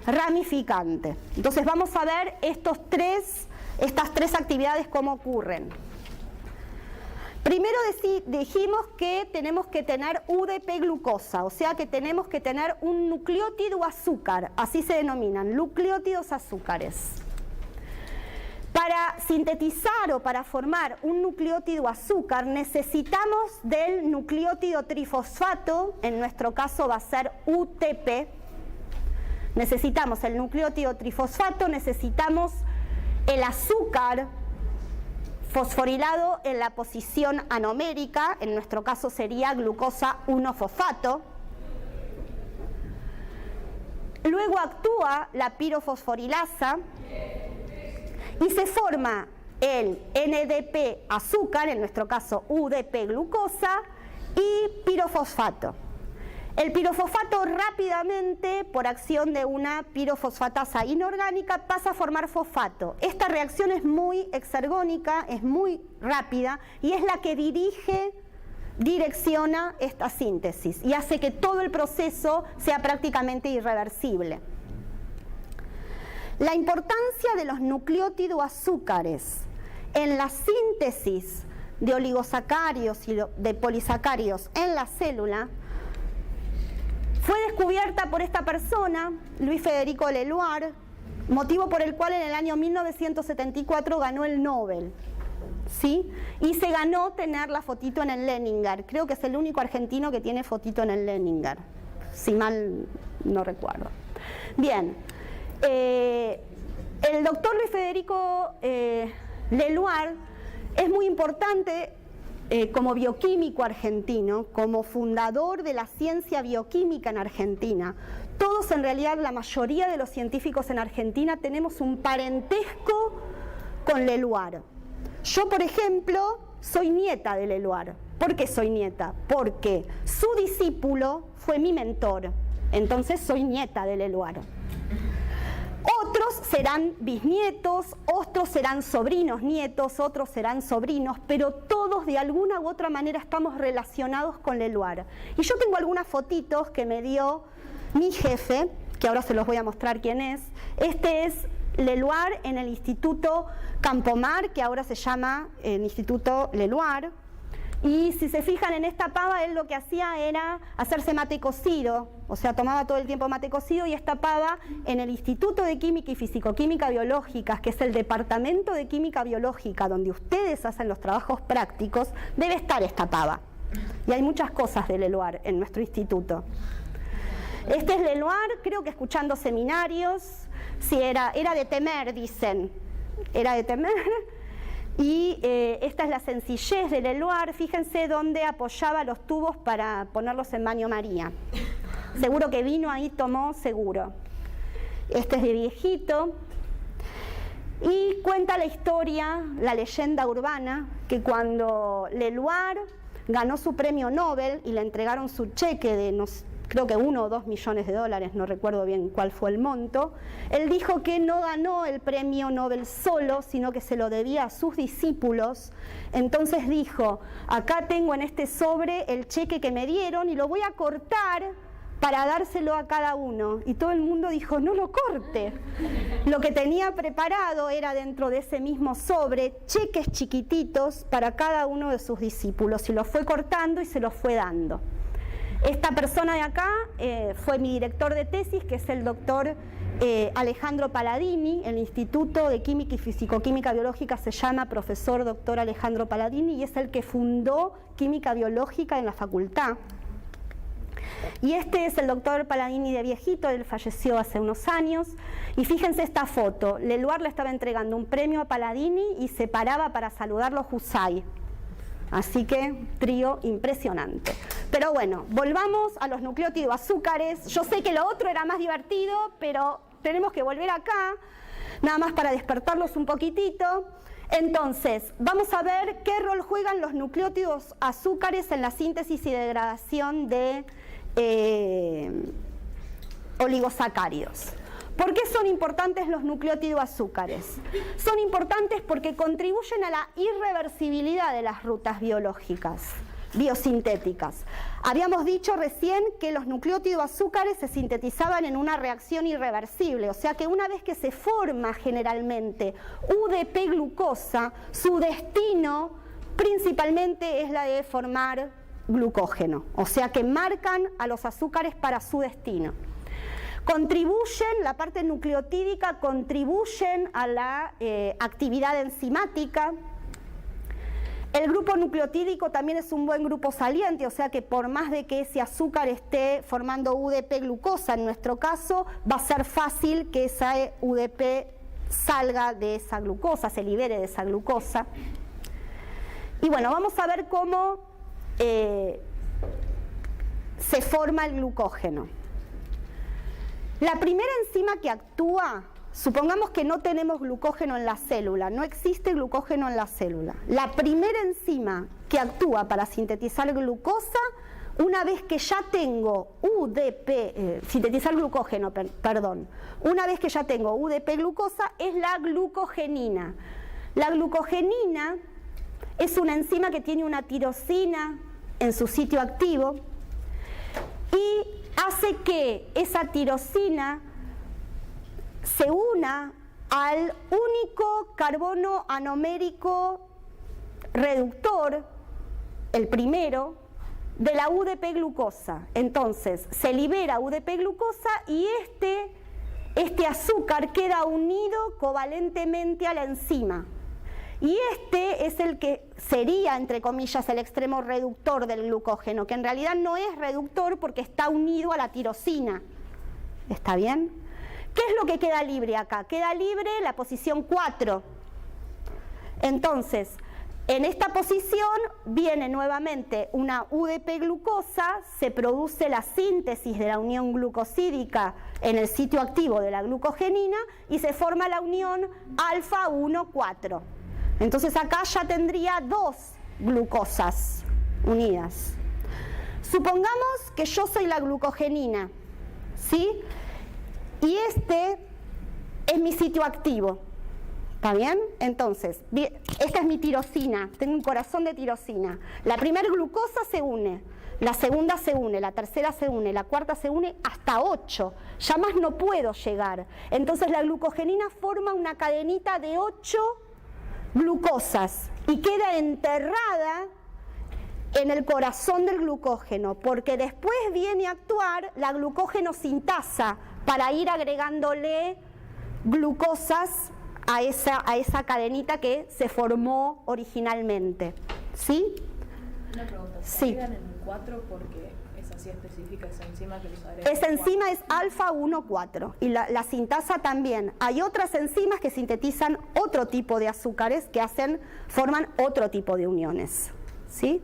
ramificante. Entonces vamos a ver estas 3 actividades cómo ocurren. Primero dijimos que tenemos que tener UDP-glucosa, o sea que tenemos que tener un nucleótido azúcar, así se denominan, nucleótidos azúcares. Para sintetizar o para formar un nucleótido azúcar necesitamos del nucleótido trifosfato, en nuestro caso va a ser UTP. Necesitamos el nucleótido trifosfato, necesitamos el azúcar fosforilado en la posición anomérica, en nuestro caso sería glucosa 1-fosfato. Luego actúa la pirofosforilasa y se forma el NDP azúcar, en nuestro caso UDP glucosa, y pirofosfato. El pirofosfato rápidamente, por acción de una pirofosfatasa inorgánica, pasa a formar fosfato. Esta reacción es muy exergónica, es muy rápida y es la que direcciona esta síntesis y hace que todo el proceso sea prácticamente irreversible. La importancia de los nucleótidos azúcares en la síntesis de oligosacáridos y de polisacáridos en la célula, fue descubierta por esta persona, Louis Federico Leloir, motivo por el cual en el año 1974 ganó el Nobel, ¿sí? Y se ganó tener la fotito en el Leninger. Creo que es el único argentino que tiene fotito en el Leninger, si mal no recuerdo. Bien, el doctor Louis Federico Leloir es muy importante como bioquímico argentino, como fundador de la ciencia bioquímica en Argentina. Todos, en realidad, la mayoría de los científicos en Argentina tenemos un parentesco con Leloir. Yo, por ejemplo, soy nieta de Leloir. ¿Por qué soy nieta? Porque su discípulo fue mi mentor. Entonces soy nieta de Leloir. Otros serán bisnietos, otros serán sobrinos nietos, otros serán sobrinos, pero todos de alguna u otra manera estamos relacionados con Leloir. Y yo tengo algunas fotitos que me dio mi jefe, que ahora se los voy a mostrar quién es. Este es Leloir en el Instituto Campomar, que ahora se llama el Instituto Leloir. Y si se fijan en esta pava, él lo que hacía era hacerse mate cocido, o sea, tomaba todo el tiempo mate cocido, y esta pava en el Instituto de Química y Fisicoquímica Biológicas, que es el departamento de Química Biológica donde ustedes hacen los trabajos prácticos, debe estar esta pava. Y hay muchas cosas de Leloir en nuestro instituto. Este es Leloir, creo que escuchando seminarios, sí, era de temer, dicen, era de temer. Y esta es la sencillez de Leloir. Fíjense dónde apoyaba los tubos para ponerlos en baño María. Seguro que vino ahí, tomó, seguro. Este es de viejito. Y cuenta la historia, la leyenda urbana, que cuando Leloir ganó su premio Nobel y le entregaron su cheque de, creo que 1 o 2 millones de dólares, no recuerdo bien cuál fue el monto, él dijo que no ganó el premio Nobel solo, sino que se lo debía a sus discípulos. Entonces dijo, acá tengo en este sobre el cheque que me dieron y lo voy a cortar para dárselo a cada uno. Y todo el mundo dijo, no lo corte. Lo que tenía preparado era dentro de ese mismo sobre cheques chiquititos para cada uno de sus discípulos, y los fue cortando y se los fue dando. Esta persona de acá fue mi director de tesis, que es el doctor Alejandro Palladini. El Instituto de Química y Fisicoquímica Biológica se llama Profesor Doctor Alejandro Palladini, y es el que fundó Química Biológica en la facultad. Y este es el doctor Palladini de viejito, él falleció hace unos años. Y fíjense esta foto, Leloir le estaba entregando un premio a Palladini y se paraba para saludarlo Husay. Así que, trío impresionante. Pero bueno, volvamos a los nucleótidos azúcares. Yo sé que lo otro era más divertido, pero tenemos que volver acá, nada más para despertarlos un poquitito. Entonces, vamos a ver qué rol juegan los nucleótidos azúcares en la síntesis y degradación de oligosacáridos. ¿Por qué son importantes los nucleótidos azúcares? Son importantes porque contribuyen a la irreversibilidad de las rutas biológicas, biosintéticas. Habíamos dicho recién que los nucleótidos azúcares se sintetizaban en una reacción irreversible, o sea que una vez que se forma generalmente UDP-glucosa, su destino principalmente es la de formar glucógeno, o sea que marcan a los azúcares para su destino. Contribuyen, la parte nucleotídica contribuyen a la actividad enzimática. El grupo nucleotídico también es un buen grupo saliente, o sea que por más de que ese azúcar esté formando UDP-glucosa, en nuestro caso, va a ser fácil que esa UDP salga de esa glucosa, se libere de esa glucosa. Y bueno, vamos a ver cómo se forma el glucógeno. La primera enzima que actúa, supongamos que no tenemos glucógeno en la célula, no existe glucógeno en la célula. La primera enzima que actúa para sintetizar glucosa, una vez que ya tengo sintetizar glucógeno, perdón, una vez que ya tengo UDP-glucosa, es la glucogenina. La glucogenina es una enzima que tiene una tirosina en su sitio activo y hace que esa tirosina se una al único carbono anomérico reductor, el primero, de la UDP-glucosa. Entonces, se libera UDP-glucosa y este azúcar queda unido covalentemente a la enzima. Y este es el que sería, entre comillas, el extremo reductor del glucógeno, que en realidad no es reductor porque está unido a la tirosina. ¿Está bien? ¿Qué es lo que queda libre acá? Queda libre la posición 4. Entonces, en esta posición viene nuevamente una UDP-glucosa, se produce la síntesis de la unión glucosídica en el sitio activo de la glucogenina y se forma la unión alfa 1,4. Entonces acá ya tendría 2 glucosas unidas. Supongamos que yo soy la glucogenina, ¿sí? Y este es mi sitio activo. ¿Está bien? Entonces, esta es mi tirosina, tengo un corazón de tirosina. La primera glucosa se une, la segunda se une, la tercera se une, la cuarta se une hasta 8. Ya más no puedo llegar. Entonces la glucogenina forma una cadenita de 8 glucosas y queda enterrada en el corazón del glucógeno, porque después viene a actuar la glucógeno sintasa para ir agregándole glucosas a esa cadenita que se formó originalmente. ¿Sí? Una pregunta, ¿se sí. agregan en el 4 porque es así específica esa enzima que los agrega? Esa enzima es alfa 1,4 y la sintasa también. Hay otras enzimas que sintetizan otro tipo de azúcares que forman otro tipo de uniones. ¿Sí?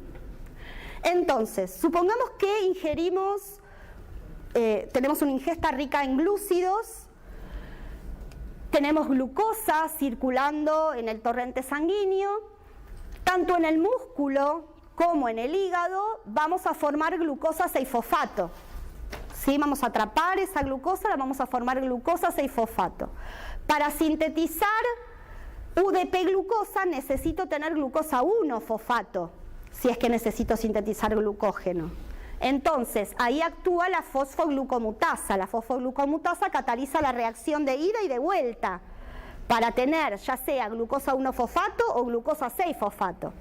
Entonces, supongamos que ingerimos, tenemos una ingesta rica en glúcidos, tenemos glucosa circulando en el torrente sanguíneo, tanto en el músculo como en el hígado vamos a formar glucosa 6-fosfato. ¿Sí? Vamos a atrapar esa glucosa, la vamos a formar glucosa 6-fosfato. Para sintetizar UDP-glucosa necesito tener glucosa 1-fosfato, si es que necesito sintetizar glucógeno. Entonces, ahí actúa la fosfoglucomutasa. La fosfoglucomutasa cataliza la reacción de ida y de vuelta para tener ya sea glucosa 1-fosfato o glucosa 6-fosfato.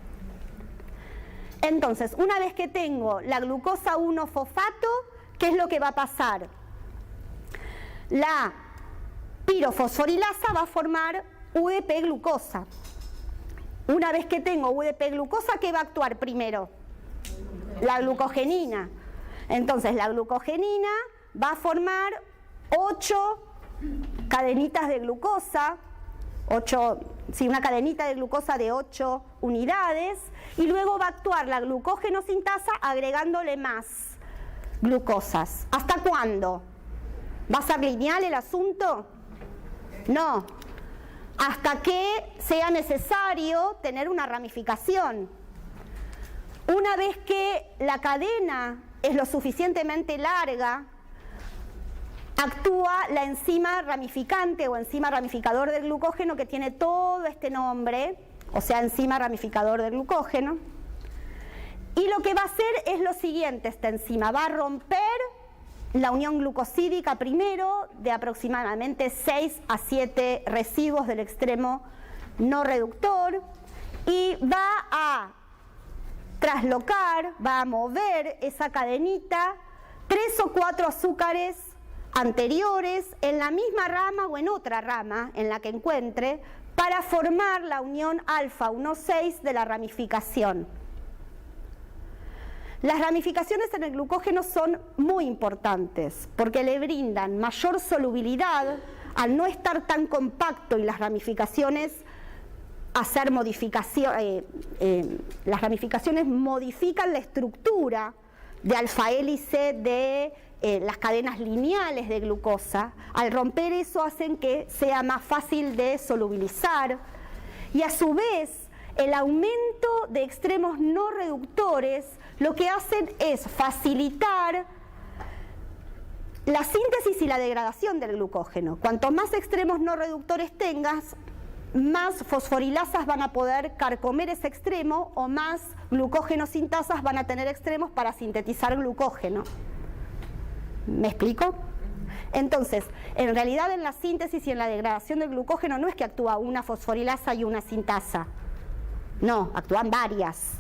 Entonces, una vez que tengo la glucosa 1-fosfato, ¿qué es lo que va a pasar? La pirofosforilasa va a formar UDP-glucosa. Una vez que tengo UDP-glucosa, ¿qué va a actuar primero? La glucogenina. Entonces la glucogenina va a formar 8 cadenitas de glucosa, una cadenita de glucosa de 8 unidades, y luego va a actuar la glucógeno sintasa agregándole más glucosas. ¿Hasta cuándo? ¿Va a ser lineal el asunto? No. Hasta que sea necesario tener una ramificación. Una vez que la cadena es lo suficientemente larga, actúa la enzima ramificante o enzima ramificador del glucógeno, que tiene todo este nombre, o sea, enzima ramificador del glucógeno. Y lo que va a hacer es lo siguiente: esta enzima va a romper la unión glucosídica primero de aproximadamente 6 a 7 residuos del extremo no reductor y va a traslocar, va a mover esa cadenita 3 o 4 azúcares anteriores en la misma rama o en otra rama en la que encuentre para formar la unión alfa 1,6 de la ramificación. Las ramificaciones en el glucógeno son muy importantes porque le brindan mayor solubilidad al no estar tan compacto y las ramificaciones hacer las ramificaciones modifican la estructura de alfa hélice de las cadenas lineales de glucosa. Al romper eso hacen que sea más fácil de solubilizar y a su vez el aumento de extremos no reductores lo que hacen es facilitar la síntesis y la degradación del glucógeno. Cuanto más extremos no reductores tengas, más fosforilasas van a poder carcomer ese extremo o más glucógeno sintasas van a tener extremos para sintetizar glucógeno. ¿Me explico? Entonces, en realidad en la síntesis y en la degradación del glucógeno no es que actúa una fosforilasa y una sintasa. No, actúan varias.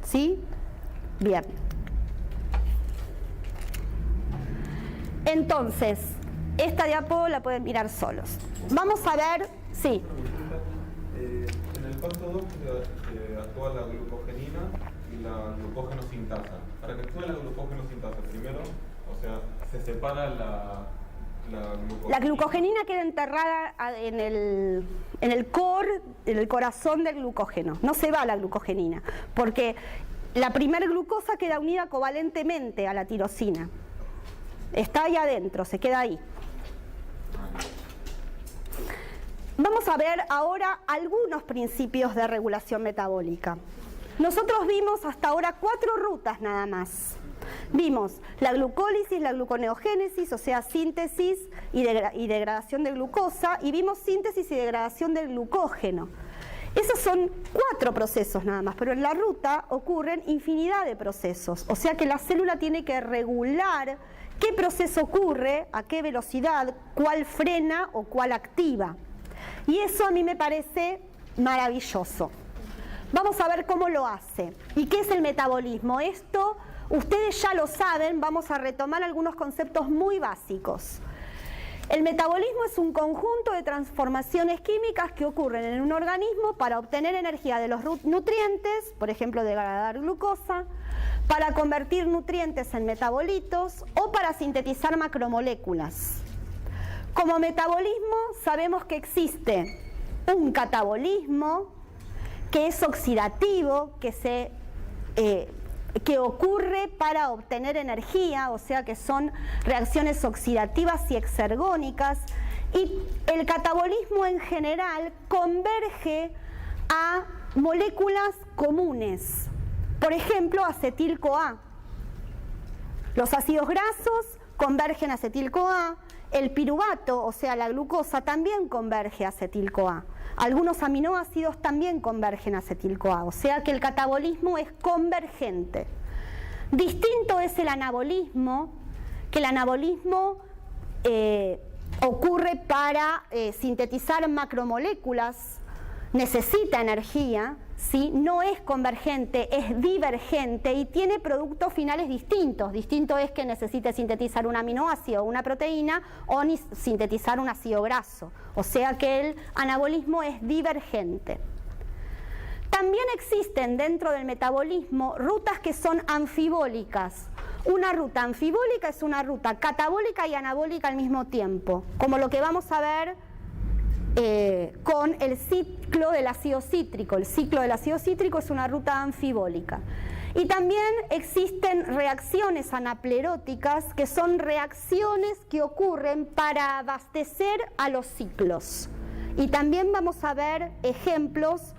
¿Sí? Bien. Entonces, esta diapo la pueden mirar solos. Vamos a ver, sí. En el paso 2 actúa la glucogenina y la glucógeno sintasa. Para que actúe la glucógeno sintasa, primero, o sea, se separa la glucogenina. La glucogenina queda enterrada en el core, en el corazón del glucógeno. No se va la glucogenina, porque la primera glucosa queda unida covalentemente a la tirosina. Está ahí adentro, se queda ahí. Vamos a ver ahora algunos principios de regulación metabólica. Nosotros vimos hasta ahora 4 rutas nada más. Vimos la glucólisis, la gluconeogénesis, o sea, síntesis y degradación de glucosa, y vimos síntesis y degradación del glucógeno. Esos son 4 procesos nada más, pero en la ruta ocurren infinidad de procesos, o sea que la célula tiene que regular qué proceso ocurre, a qué velocidad, cuál frena o cuál activa. Y eso a mí me parece maravilloso. Vamos a ver cómo lo hace. ¿Y qué es el metabolismo? Esto ustedes ya lo saben, vamos a retomar algunos conceptos muy básicos. El metabolismo es un conjunto de transformaciones químicas que ocurren en un organismo para obtener energía de los nutrientes, por ejemplo, degradar glucosa, para convertir nutrientes en metabolitos o para sintetizar macromoléculas. Como metabolismo sabemos que existe un catabolismo que es oxidativo, que ocurre para obtener energía, o sea que son reacciones oxidativas y exergónicas, y el catabolismo en general converge a moléculas comunes, por ejemplo acetil-CoA. Los ácidos grasos convergen a acetil-CoA, el piruvato, o sea la glucosa, también converge a acetil-CoA. Algunos aminoácidos también convergen a acetil-CoA, o sea que el catabolismo es convergente. Distinto es el anabolismo, que el anabolismo ocurre para sintetizar macromoléculas, necesita energía, ¿sí? No es convergente, es divergente y tiene productos finales distintos. Distinto es que necesite sintetizar un aminoácido o una proteína o sintetizar un ácido graso. O sea que el anabolismo es divergente. También existen dentro del metabolismo rutas que son anfibólicas. Una ruta anfibólica es una ruta catabólica y anabólica al mismo tiempo, como lo que vamos a ver con el ciclo del ácido cítrico. El ciclo del ácido cítrico es una ruta anfibólica. Y también existen reacciones anapleróticas, que son reacciones que ocurren para abastecer a los ciclos. Y también vamos a ver ejemplos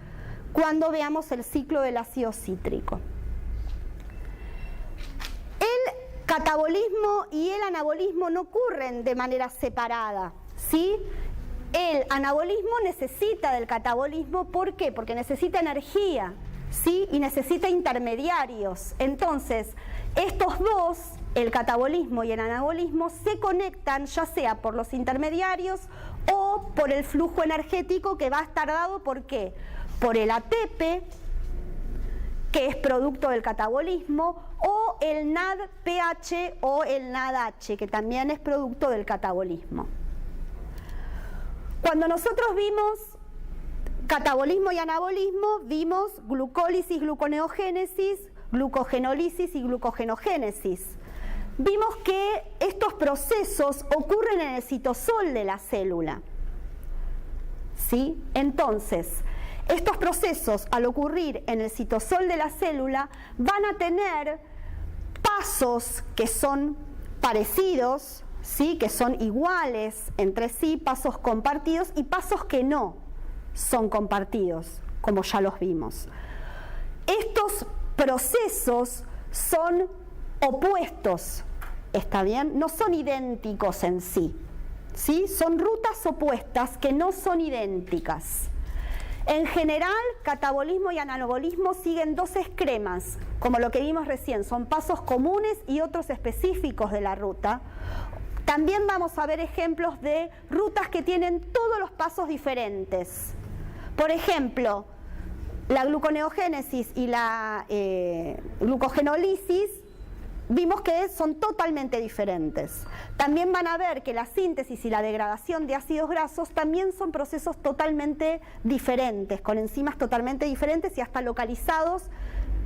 cuando veamos el ciclo del ácido cítrico. El catabolismo y el anabolismo no ocurren de manera separada, ¿sí? El anabolismo necesita del catabolismo, ¿por qué? Porque necesita energía, ¿sí? Y necesita intermediarios. Entonces, estos dos, el catabolismo y el anabolismo, se conectan ya sea por los intermediarios o por el flujo energético que va a estar dado, ¿por qué? Por el ATP, que es producto del catabolismo, o el NADPH o el NADH, que también es producto del catabolismo. Cuando nosotros vimos catabolismo y anabolismo, vimos glucólisis, gluconeogénesis, glucogenólisis y glucogenogénesis. Vimos que estos procesos ocurren en el citosol de la célula, ¿sí? Entonces, estos procesos, al ocurrir en el citosol de la célula, van a tener pasos que son parecidos, ¿sí? Que son iguales entre sí, pasos compartidos, y pasos que no son compartidos, como ya los vimos. Estos procesos son opuestos, ¿está bien? No son idénticos en sí, ¿sí? Son rutas opuestas que no son idénticas. En general, catabolismo y anabolismo siguen dos esquemas, como lo que vimos recién, son pasos comunes y otros específicos de la ruta, También vamos a ver ejemplos de rutas que tienen todos los pasos diferentes. Por ejemplo, la gluconeogénesis y la glucogenólisis vimos que son totalmente diferentes. También van a ver que la síntesis y la degradación de ácidos grasos también son procesos totalmente diferentes, con enzimas totalmente diferentes y hasta localizados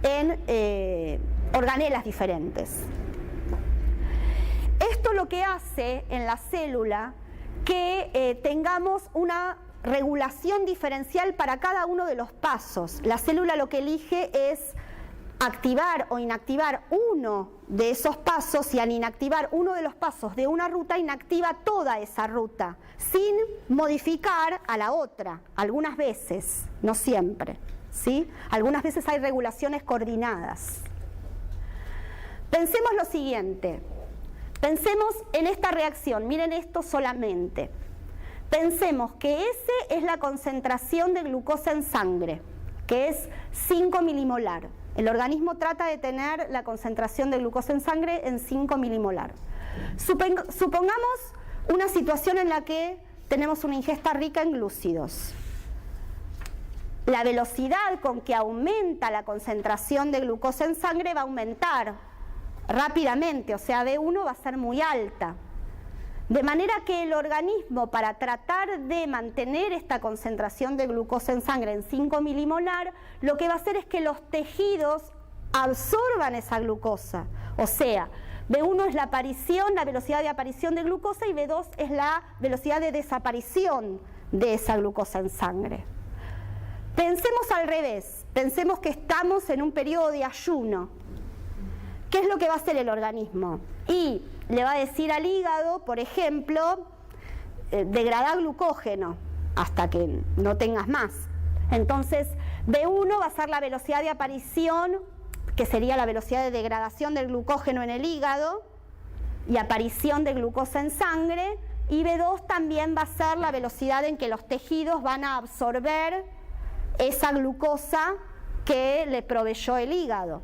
en organelas diferentes. Esto lo que hace en la célula que tengamos una regulación diferencial para cada uno de los pasos. La célula lo que elige es activar o inactivar uno de esos pasos, y al inactivar uno de los pasos de una ruta, inactiva toda esa ruta, sin modificar a la otra, algunas veces, no siempre, ¿sí? Algunas veces hay regulaciones coordinadas. Pensemos lo siguiente, pensemos en esta reacción, miren esto solamente. Pensemos que S es la concentración de glucosa en sangre, que es 5 milimolar. El organismo trata de tener la concentración de glucosa en sangre en 5 milimolar. Supongamos una situación en la que tenemos una ingesta rica en glúcidos. La velocidad con que aumenta la concentración de glucosa en sangre va a aumentar rápidamente, o sea, B1 va a ser muy alta. De manera que el organismo, para tratar de mantener esta concentración de glucosa en sangre en 5 milimolar, lo que va a hacer es que los tejidos absorban esa glucosa. O sea, B1 es la aparición, la velocidad de aparición de glucosa, y B2 es la velocidad de desaparición de esa glucosa en sangre. Pensemos al revés, pensemos que estamos en un periodo de ayuno. ¿Qué es lo que va a hacer el organismo? Y le va a decir al hígado, por ejemplo, degradar glucógeno hasta que no tengas más. Entonces, B1 va a ser la velocidad de aparición, que sería la velocidad de degradación del glucógeno en el hígado y aparición de glucosa en sangre, y B2 también va a ser la velocidad en que los tejidos van a absorber esa glucosa que le proveyó el hígado.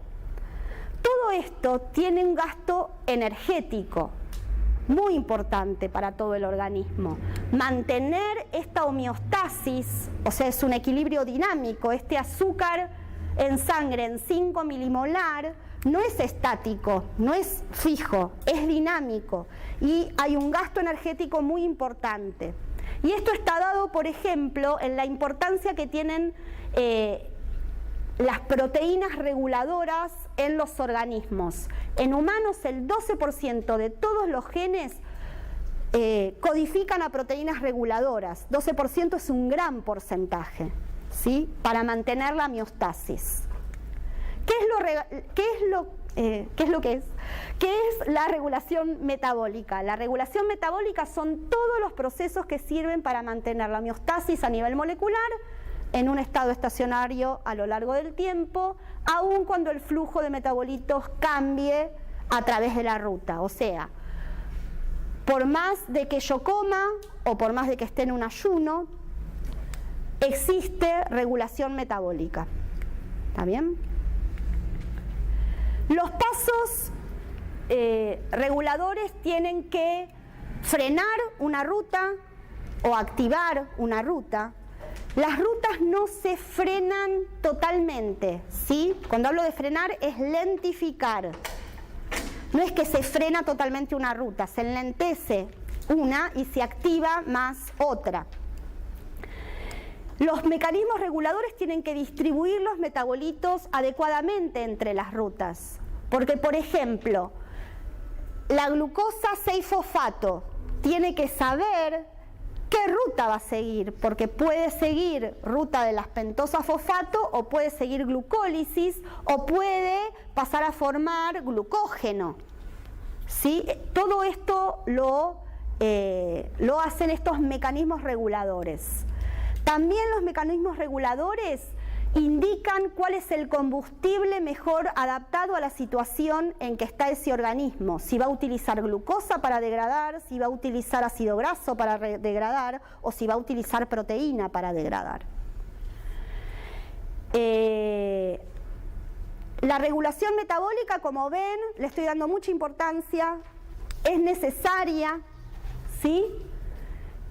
Todo esto tiene un gasto energético muy importante para todo el organismo. Mantener esta homeostasis, o sea, es un equilibrio dinámico. Este azúcar en sangre en 5 milimolar no es estático, no es fijo, es dinámico. Y hay un gasto energético muy importante. Y esto está dado, por ejemplo, en la importancia que tienen las proteínas reguladoras en los organismos. En humanos el 12% de todos los genes codifican a proteínas reguladoras. 12% es un gran porcentaje, ¿sí? Para mantener la homeostasis. ¿Qué es la regulación metabólica? La regulación metabólica son todos los procesos que sirven para mantener la homeostasis a nivel molecular en un estado estacionario a lo largo del tiempo, aun cuando el flujo de metabolitos cambie a través de la ruta. O sea, por más de que yo coma o por más de que esté en un ayuno, existe regulación metabólica. ¿Está bien? Los pasos reguladores tienen que frenar una ruta o activar una ruta. Las rutas no se frenan totalmente, ¿sí? Cuando hablo de frenar es lentificar. No es que se frena totalmente una ruta, se enlentece una y se activa más otra. Los mecanismos reguladores tienen que distribuir los metabolitos adecuadamente entre las rutas. Porque, por ejemplo, la glucosa 6-fosfato tiene que saber qué ruta va a seguir, porque puede seguir ruta de las pentosas fosfato, o puede seguir glucólisis, o puede pasar a formar glucógeno, ¿sí? Todo esto lo hacen estos mecanismos reguladores. También los mecanismos reguladores indican cuál es el combustible mejor adaptado a la situación en que está ese organismo. Si va a utilizar glucosa para degradar, si va a utilizar ácido graso para degradar, o si va a utilizar proteína para degradar. La regulación metabólica, como ven, le estoy dando mucha importancia. es necesaria, ¿sí?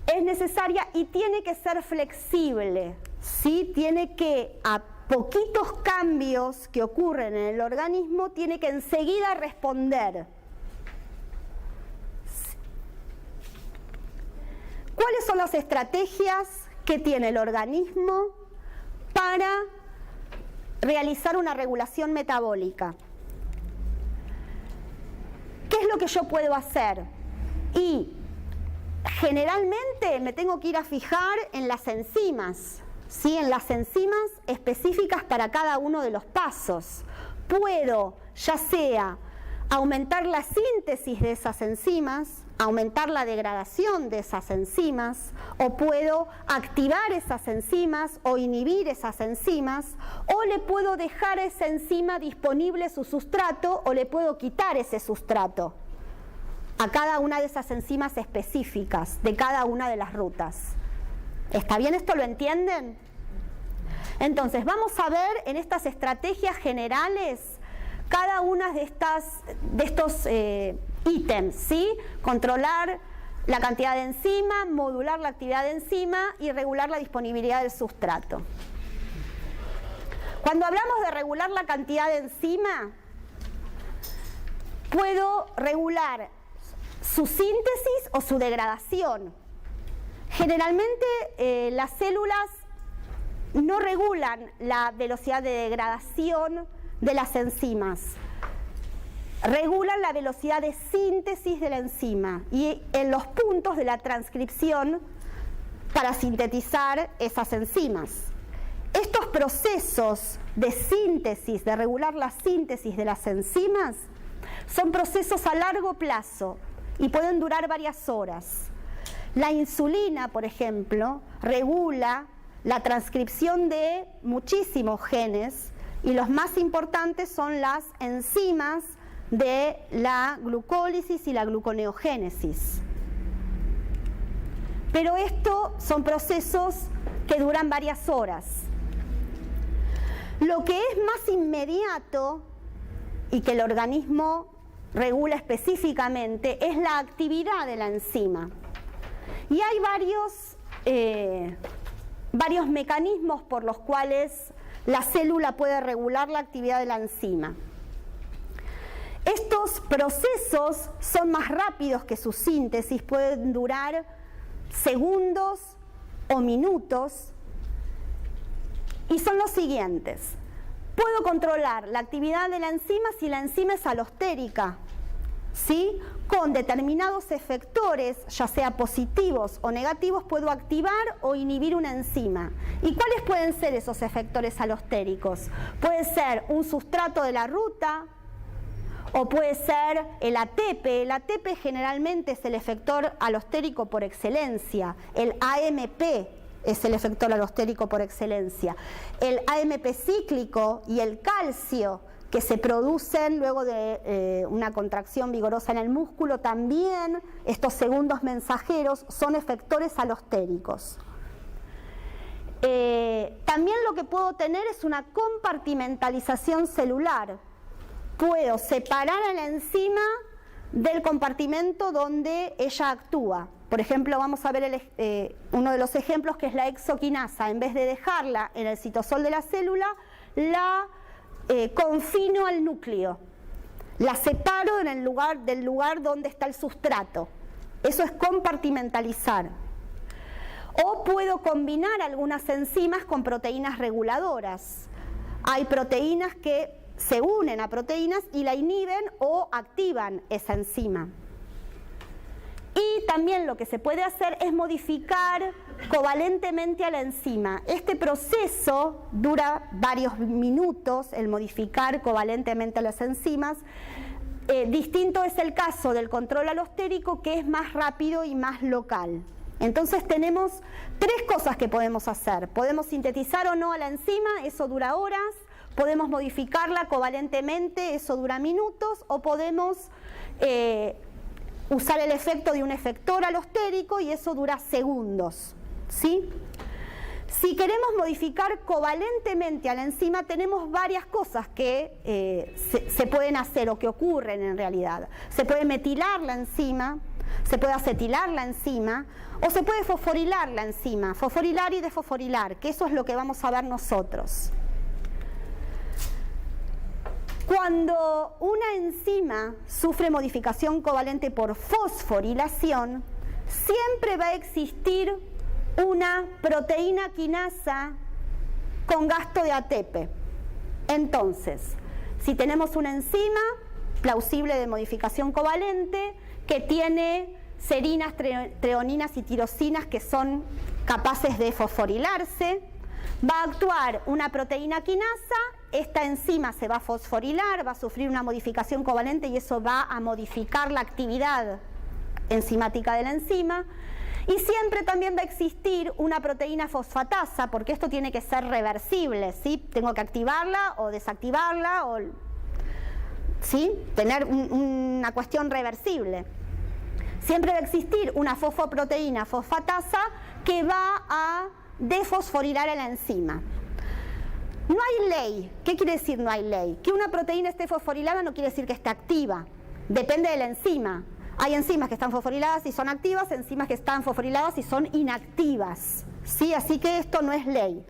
Es necesaria y tiene que ser flexible, ¿sí? Tiene que, a poquitos cambios que ocurren en el organismo, tiene que enseguida responder. ¿Cuáles son las estrategias que tiene el organismo para realizar una regulación metabólica? ¿Qué es lo que yo puedo hacer? Y generalmente me tengo que ir a fijar en las enzimas, ¿sí? En las enzimas específicas para cada uno de los pasos. Puedo, ya sea, aumentar la síntesis de esas enzimas, aumentar la degradación de esas enzimas, o puedo activar esas enzimas o inhibir esas enzimas, o le puedo dejar a esa enzima disponible su sustrato o le puedo quitar ese sustrato a cada una de esas enzimas específicas de cada una de las rutas. ¿Está bien esto? ¿Lo entienden? Entonces vamos a ver en estas estrategias generales cada una de estos ítems, ¿sí? Controlar la cantidad de enzima, modular la actividad de enzima y regular la disponibilidad del sustrato. Cuando hablamos de regular la cantidad de enzima, puedo regular su síntesis o su degradación. Generalmente las células no regulan la velocidad de degradación de las enzimas, regulan la velocidad de síntesis de la enzima y en los puntos de la transcripción para sintetizar esas enzimas. Estos procesos de síntesis, de regular la síntesis de las enzimas, son procesos a largo plazo y pueden durar varias horas. La insulina, por ejemplo, regula la transcripción de muchísimos genes y los más importantes son las enzimas de la glucólisis y la gluconeogénesis. Pero estos son procesos que duran varias horas. Lo que es más inmediato y que el organismo regula específicamente es la actividad de la enzima. Y hay varios mecanismos por los cuales la célula puede regular la actividad de la enzima. Estos procesos son más rápidos que su síntesis, pueden durar segundos o minutos y son los siguientes. Puedo controlar la actividad de la enzima si la enzima es alostérica, ¿sí? Con determinados efectores, ya sea positivos o negativos, puedo activar o inhibir una enzima. ¿Y cuáles pueden ser esos efectores alostéricos? Puede ser un sustrato de la ruta, o puede ser el ATP. El ATP generalmente es el efector alostérico por excelencia. El AMP es el efector alostérico por excelencia. El AMP cíclico y el calcio, que se producen luego de una contracción vigorosa en el músculo, también estos segundos mensajeros son efectores alostéricos. También lo que puedo tener es una compartimentalización celular. Puedo separar a la enzima del compartimento donde ella actúa. Por ejemplo, vamos a ver uno de los ejemplos, que es la hexoquinasa. En vez de dejarla en el citosol de la célula, la confino al núcleo. La separo del lugar donde está el sustrato. Eso es compartimentalizar. O puedo combinar algunas enzimas con proteínas reguladoras. Hay proteínas que se unen a proteínas y la inhiben o activan esa enzima. Y también lo que se puede hacer es modificar covalentemente a la enzima. Este proceso dura varios minutos, el modificar covalentemente a las enzimas. Distinto es el caso del control alostérico, que es más rápido y más local. Entonces tenemos tres cosas que podemos hacer. Podemos sintetizar o no a la enzima, eso dura horas. Podemos modificarla covalentemente, eso dura minutos. O podemos usar el efecto de un efector alostérico y eso dura segundos, ¿sí? Si queremos modificar covalentemente a la enzima, tenemos varias cosas que se pueden hacer o que ocurren en realidad. Se puede metilar la enzima, se puede acetilar la enzima, o se puede fosforilar la enzima, fosforilar y desfosforilar, que eso es lo que vamos a ver nosotros. Cuando una enzima sufre modificación covalente por fosforilación, siempre va a existir una proteína quinasa con gasto de ATP. Entonces, si tenemos una enzima plausible de modificación covalente que tiene serinas, treoninas y tirosinas que son capaces de fosforilarse, va a actuar una proteína quinasa, esta enzima se va a fosforilar, va a sufrir una modificación covalente y eso va a modificar la actividad enzimática de la enzima. Y siempre también va a existir una proteína fosfatasa, porque esto tiene que ser reversible, ¿sí? Tengo que activarla o desactivarla, o, ¿sí? Tener una cuestión reversible. Siempre va a existir una fosfoproteína fosfatasa que va a desfosforilar a la enzima. No hay ley. ¿Qué quiere decir no hay ley? Que una proteína esté fosforilada no quiere decir que esté activa. Depende de la enzima. Hay enzimas que están fosforiladas y son activas, enzimas que están fosforiladas y son inactivas, ¿sí? Así que esto no es ley.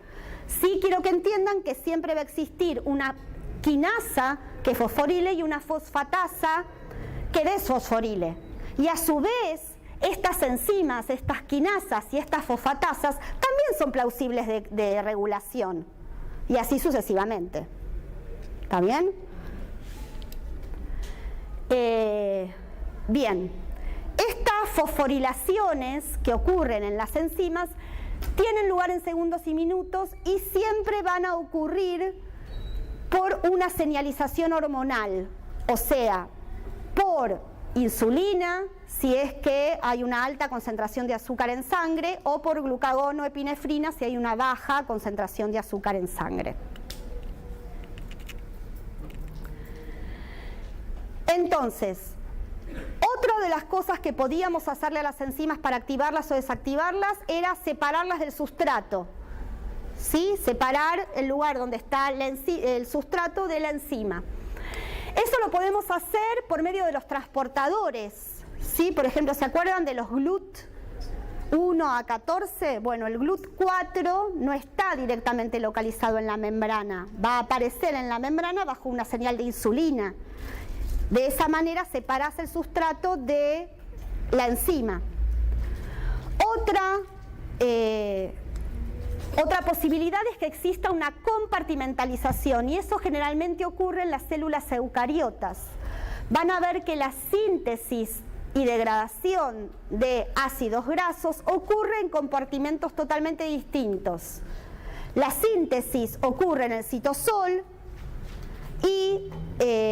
Sí quiero que entiendan que siempre va a existir una quinasa que fosforile y una fosfatasa que desfosforile. Y a su vez, estas enzimas, estas quinasas y estas fosfatasas también son plausibles de regulación. Y así sucesivamente. ¿Está bien? Bien, estas fosforilaciones que ocurren en las enzimas tienen lugar en segundos y minutos y siempre van a ocurrir por una señalización hormonal, o sea, por insulina, si es que hay una alta concentración de azúcar en sangre, o por glucagón o epinefrina, si hay una baja concentración de azúcar en sangre. Entonces, otra de las cosas que podíamos hacerle a las enzimas para activarlas o desactivarlas era separarlas del sustrato, ¿sí? Separar el lugar donde está el sustrato de la enzima. Eso lo podemos hacer por medio de los transportadores, ¿sí? Por ejemplo, ¿se acuerdan de los GLUT1 a 14? Bueno, el GLUT4 no está directamente localizado en la membrana, va a aparecer en la membrana bajo una señal de insulina. De esa manera separás el sustrato de la enzima. Otra posibilidad es que exista una compartimentalización, y eso generalmente ocurre en las células eucariotas. Van a ver que la síntesis y degradación de ácidos grasos ocurre en compartimentos totalmente distintos. La síntesis ocurre en el citosol y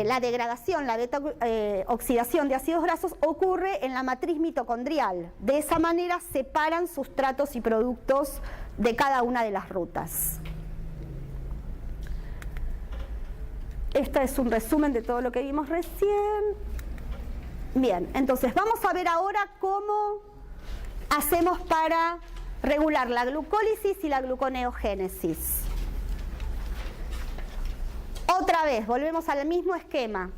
la degradación, la oxidación de ácidos grasos ocurre en la matriz mitocondrial. De esa manera separan sustratos y productos de cada una de las rutas. Este es un resumen de todo lo que vimos recién. Bien, entonces vamos a ver ahora cómo hacemos para regular la glucólisis y la gluconeogénesis. Otra vez, volvemos al mismo esquema.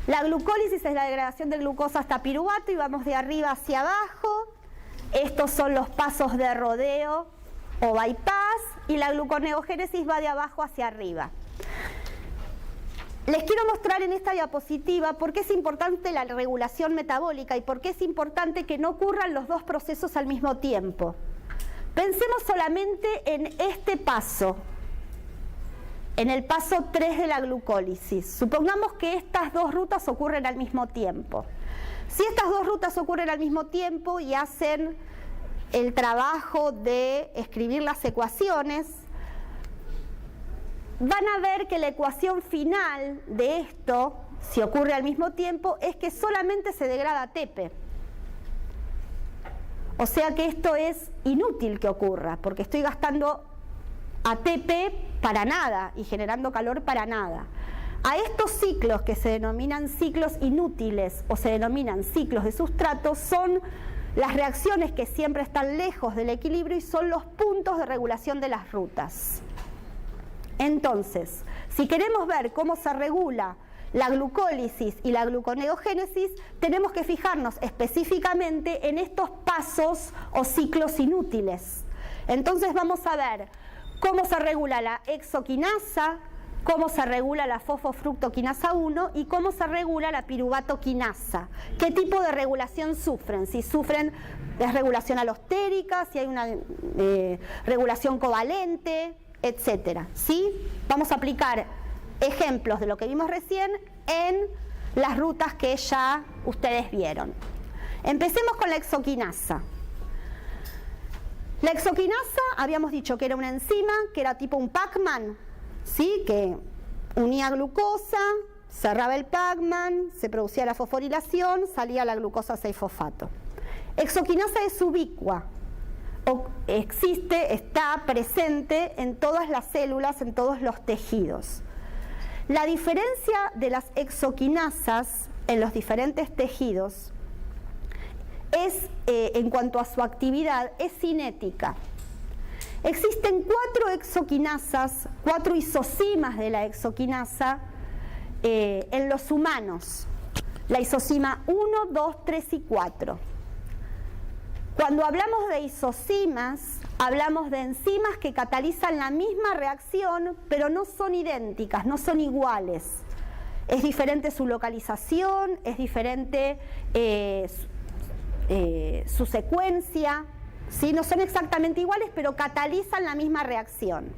La glucólisis es la degradación de glucosa hasta piruvato y vamos de arriba hacia abajo. Estos son los pasos de rodeo o bypass, y la gluconeogénesis va de abajo hacia arriba. Les quiero mostrar en esta diapositiva por qué es importante la regulación metabólica y por qué es importante que no ocurran los dos procesos al mismo tiempo. Pensemos solamente en este paso, en el paso 3 de la glucólisis. Supongamos que estas dos rutas ocurren al mismo tiempo. Si estas dos rutas ocurren al mismo tiempo y hacen el trabajo de escribir las ecuaciones, van a ver que la ecuación final de esto, si ocurre al mismo tiempo, es que solamente se degrada ATP. O sea que esto es inútil que ocurra, porque estoy gastando ATP para nada y generando calor para nada. A estos ciclos que se denominan ciclos inútiles o se denominan ciclos de sustrato son las reacciones que siempre están lejos del equilibrio y son los puntos de regulación de las rutas. Entonces, si queremos ver cómo se regula la glucólisis y la gluconeogénesis, tenemos que fijarnos específicamente en estos pasos o ciclos inútiles. Entonces vamos a ver cómo se regula la hexoquinasa, cómo se regula la fosfofructoquinasa 1 y cómo se regula la piruvatoquinasa. ¿Qué tipo de regulación sufren? Si sufren desregulación alostérica, si hay una regulación covalente, etcétera. ¿Sí? Vamos a aplicar ejemplos de lo que vimos recién en las rutas que ya ustedes vieron. Empecemos con la hexoquinasa. La hexoquinasa habíamos dicho que era una enzima, que era tipo un Pac-Man, ¿sí? Que unía glucosa, cerraba el Pac-Man, se producía la fosforilación, salía la glucosa 6-fosfato. Hexoquinasa es ubicua, existe, está presente en todas las células, en todos los tejidos. La diferencia de las hexoquinasas en los diferentes tejidos es, en cuanto a su actividad, es cinética. Existen 4 hexoquinasas, 4 isocimas de la hexoquinasa en los humanos. La isocima 1, 2, 3 y 4. Cuando hablamos de isocimas, hablamos de enzimas que catalizan la misma reacción, pero no son idénticas, no son iguales. Es diferente su localización, es diferente su secuencia, ¿sí? No son exactamente iguales, pero catalizan la misma reacción.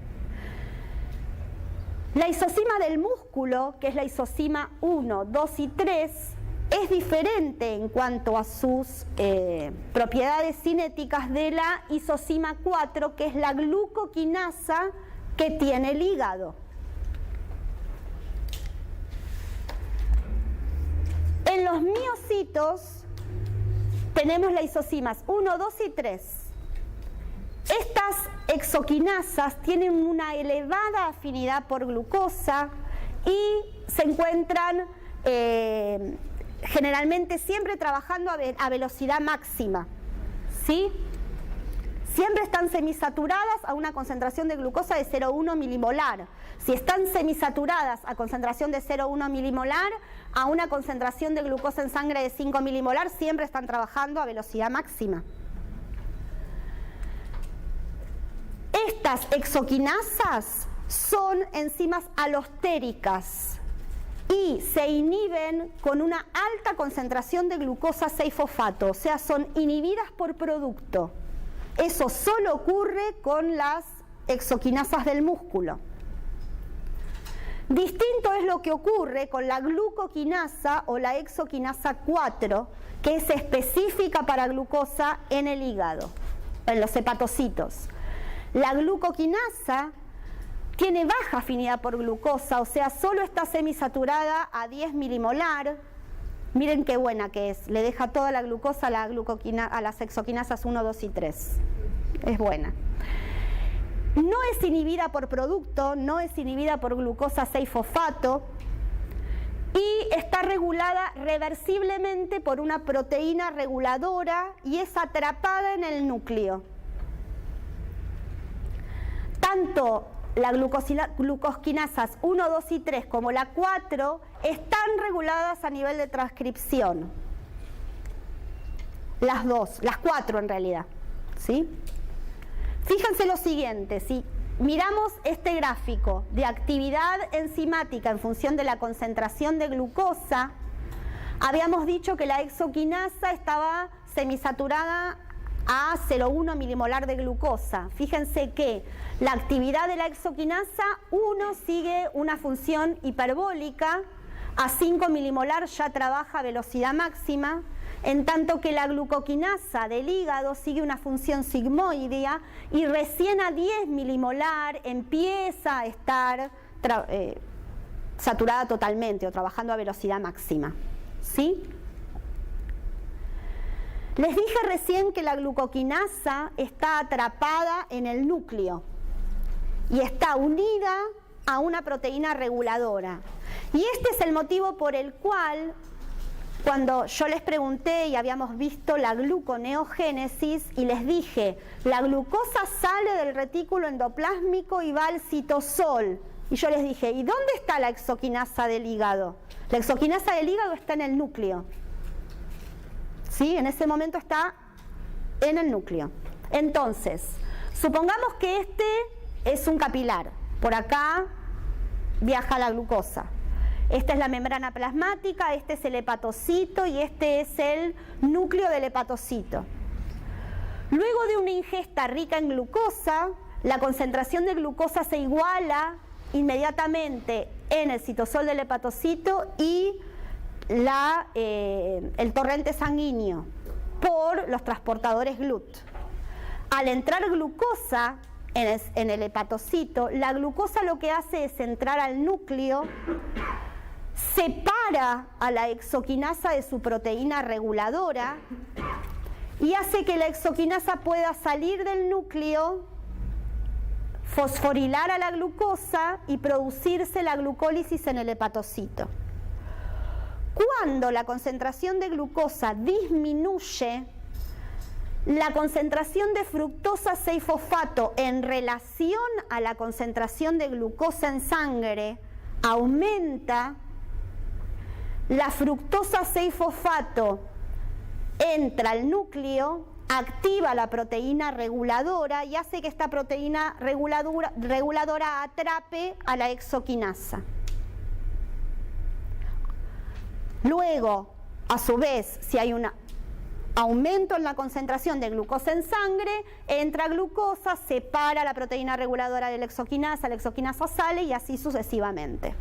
La isocima del músculo, que es la isocima 1, 2 y 3, es diferente en cuanto a sus propiedades cinéticas de la isocima 4, que es la glucoquinasa que tiene el hígado. En los miocitos tenemos las isocimas 1, 2 y 3. Estas hexoquinasas tienen una elevada afinidad por glucosa y se encuentran generalmente siempre trabajando a velocidad máxima, ¿sí? Siempre están semisaturadas a una concentración de glucosa de 0,1 milimolar. Si están semisaturadas a concentración de 0,1 milimolar, a una concentración de glucosa en sangre de 5 milimolar, siempre están trabajando a velocidad máxima. Estas hexoquinasas son enzimas alostéricas y se inhiben con una alta concentración de glucosa 6-fosfato, o sea, son inhibidas por producto. Eso solo ocurre con las hexoquinasas del músculo. Distinto es lo que ocurre con la glucoquinasa o la hexoquinasa 4, que es específica para glucosa en el hígado, en los hepatocitos. La glucoquinasa tiene baja afinidad por glucosa, o sea, solo está semisaturada a 10 milimolar. Miren qué buena que es, le deja toda la glucosa a las hexoquinasas 1, 2 y 3. Es buena. No es inhibida por producto, no es inhibida por glucosa 6-fosfato y está regulada reversiblemente por una proteína reguladora y es atrapada en el núcleo. Tanto la glucosquinasas 1, 2 y 3 como la 4 están reguladas a nivel de transcripción. Las dos, las 4 en realidad, ¿sí? Fíjense lo siguiente, si miramos este gráfico de actividad enzimática en función de la concentración de glucosa, habíamos dicho que la hexoquinasa estaba semisaturada a 0,1 milimolar de glucosa. Fíjense que la actividad de la hexoquinasa 1 sigue una función hiperbólica, a 5 milimolar ya trabaja a velocidad máxima, en tanto que la glucoquinasa del hígado sigue una función sigmoidea y recién a 10 milimolar empieza a estar saturada totalmente o trabajando a velocidad máxima, ¿sí? Les dije recién que la glucoquinasa está atrapada en el núcleo y está unida a una proteína reguladora. Y este es el motivo por el cual cuando yo les pregunté y habíamos visto la gluconeogénesis y les dije, la glucosa sale del retículo endoplásmico y va al citosol. Y yo les dije, ¿y dónde está la exoquinasa del hígado? La exoquinasa del hígado está en el núcleo. ¿Sí? En ese momento está en el núcleo. Entonces, supongamos que este es un capilar. Por acá viaja la glucosa. Esta es la membrana plasmática, este es el hepatocito y este es el núcleo del hepatocito. Luego de una ingesta rica en glucosa, la concentración de glucosa se iguala inmediatamente en el citosol del hepatocito y el torrente sanguíneo por los transportadores GLUT. Al entrar glucosa en el hepatocito, la glucosa lo que hace es entrar al núcleo, separa a la exoquinasa de su proteína reguladora y hace que la exoquinasa pueda salir del núcleo, fosforilar a la glucosa y producirse la glucólisis en el hepatocito. Cuando la concentración de glucosa disminuye, la concentración de fructosa 6-fosfato en relación a la concentración de glucosa en sangre aumenta. La fructosa 6-fosfato entra al núcleo, activa la proteína reguladora y hace que esta proteína reguladora atrape a la exoquinasa. Luego, a su vez, si hay un aumento en la concentración de glucosa en sangre, entra glucosa, separa la proteína reguladora de la exoquinasa sale y así sucesivamente.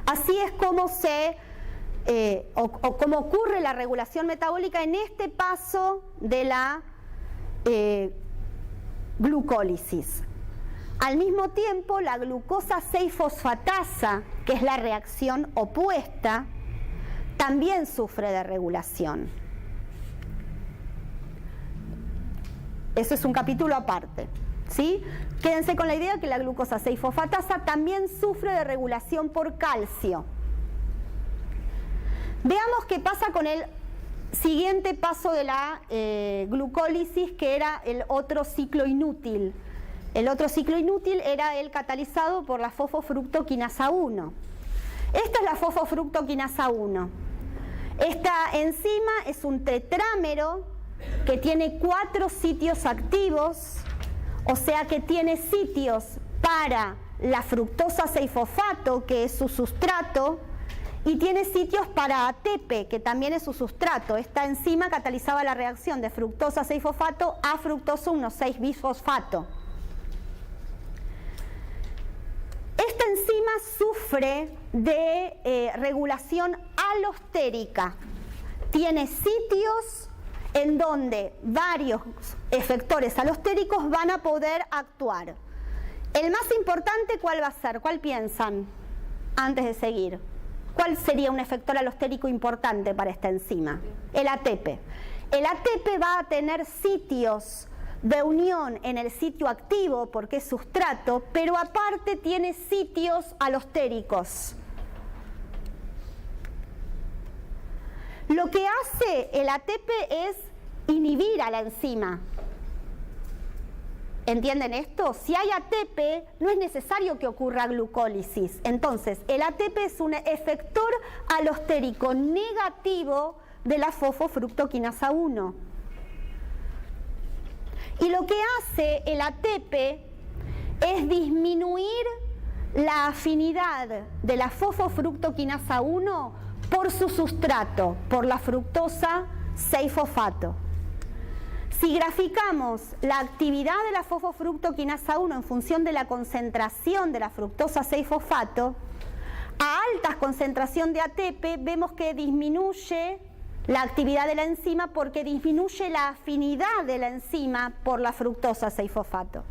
Así es como como ocurre la regulación metabólica en este paso de la glucólisis. Al mismo tiempo, la glucosa 6-fosfatasa, que es la reacción opuesta, también sufre de regulación. Eso es un capítulo aparte, ¿sí? Quédense con la idea que la glucosa 6-fosfatasa también sufre de regulación por calcio. Veamos qué pasa con el siguiente paso de la glucólisis, que era el otro ciclo inútil. El otro ciclo inútil era el catalizado por la fosfofructoquinasa 1. Esta es la fosfofructoquinasa 1. Esta enzima es un tetrámero que tiene 4 sitios activos, o sea que tiene sitios para la fructosa 6-fosfato, que es su sustrato, y tiene sitios para ATP, que también es su sustrato. Esta enzima catalizaba la reacción de fructosa 6-fosfato a fructosa 1,6-bisfosfato. Esta enzima sufre de regulación alostérica. Tiene sitios en donde varios efectores alostéricos van a poder actuar. El más importante, ¿cuál va a ser? ¿Cuál piensan antes de seguir? ¿Cuál sería un efector alostérico importante para esta enzima? El ATP. El ATP va a tener sitios de unión en el sitio activo porque es sustrato, pero aparte tiene sitios alostéricos. Lo que hace el ATP es inhibir a la enzima. ¿Entienden esto? Si hay ATP, no es necesario que ocurra glucólisis. Entonces, el ATP es un efector alostérico negativo de la fosfofructoquinasa 1. Y lo que hace el ATP es disminuir la afinidad de la fosfofructoquinasa 1 por su sustrato, por la fructosa 6-fosfato. Si graficamos la actividad de la fosfofructoquinasa 1 en función de la concentración de la fructosa 6-fosfato, a alta concentración de ATP vemos que disminuye la actividad de la enzima porque disminuye la afinidad de la enzima por la fructosa 6-fosfato.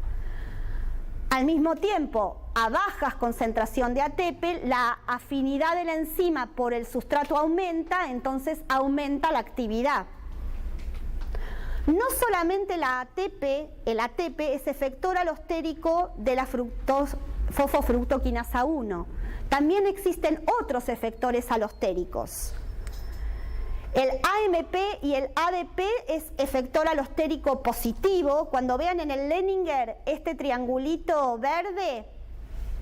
Al mismo tiempo, a bajas concentración de ATP, la afinidad de la enzima por el sustrato aumenta, entonces aumenta la actividad. No solamente el ATP es efector alostérico de la fosfofructoquinasa 1. También existen otros efectores alostéricos. El AMP y el ADP es efector alostérico positivo. Cuando vean en el Leninger este triangulito verde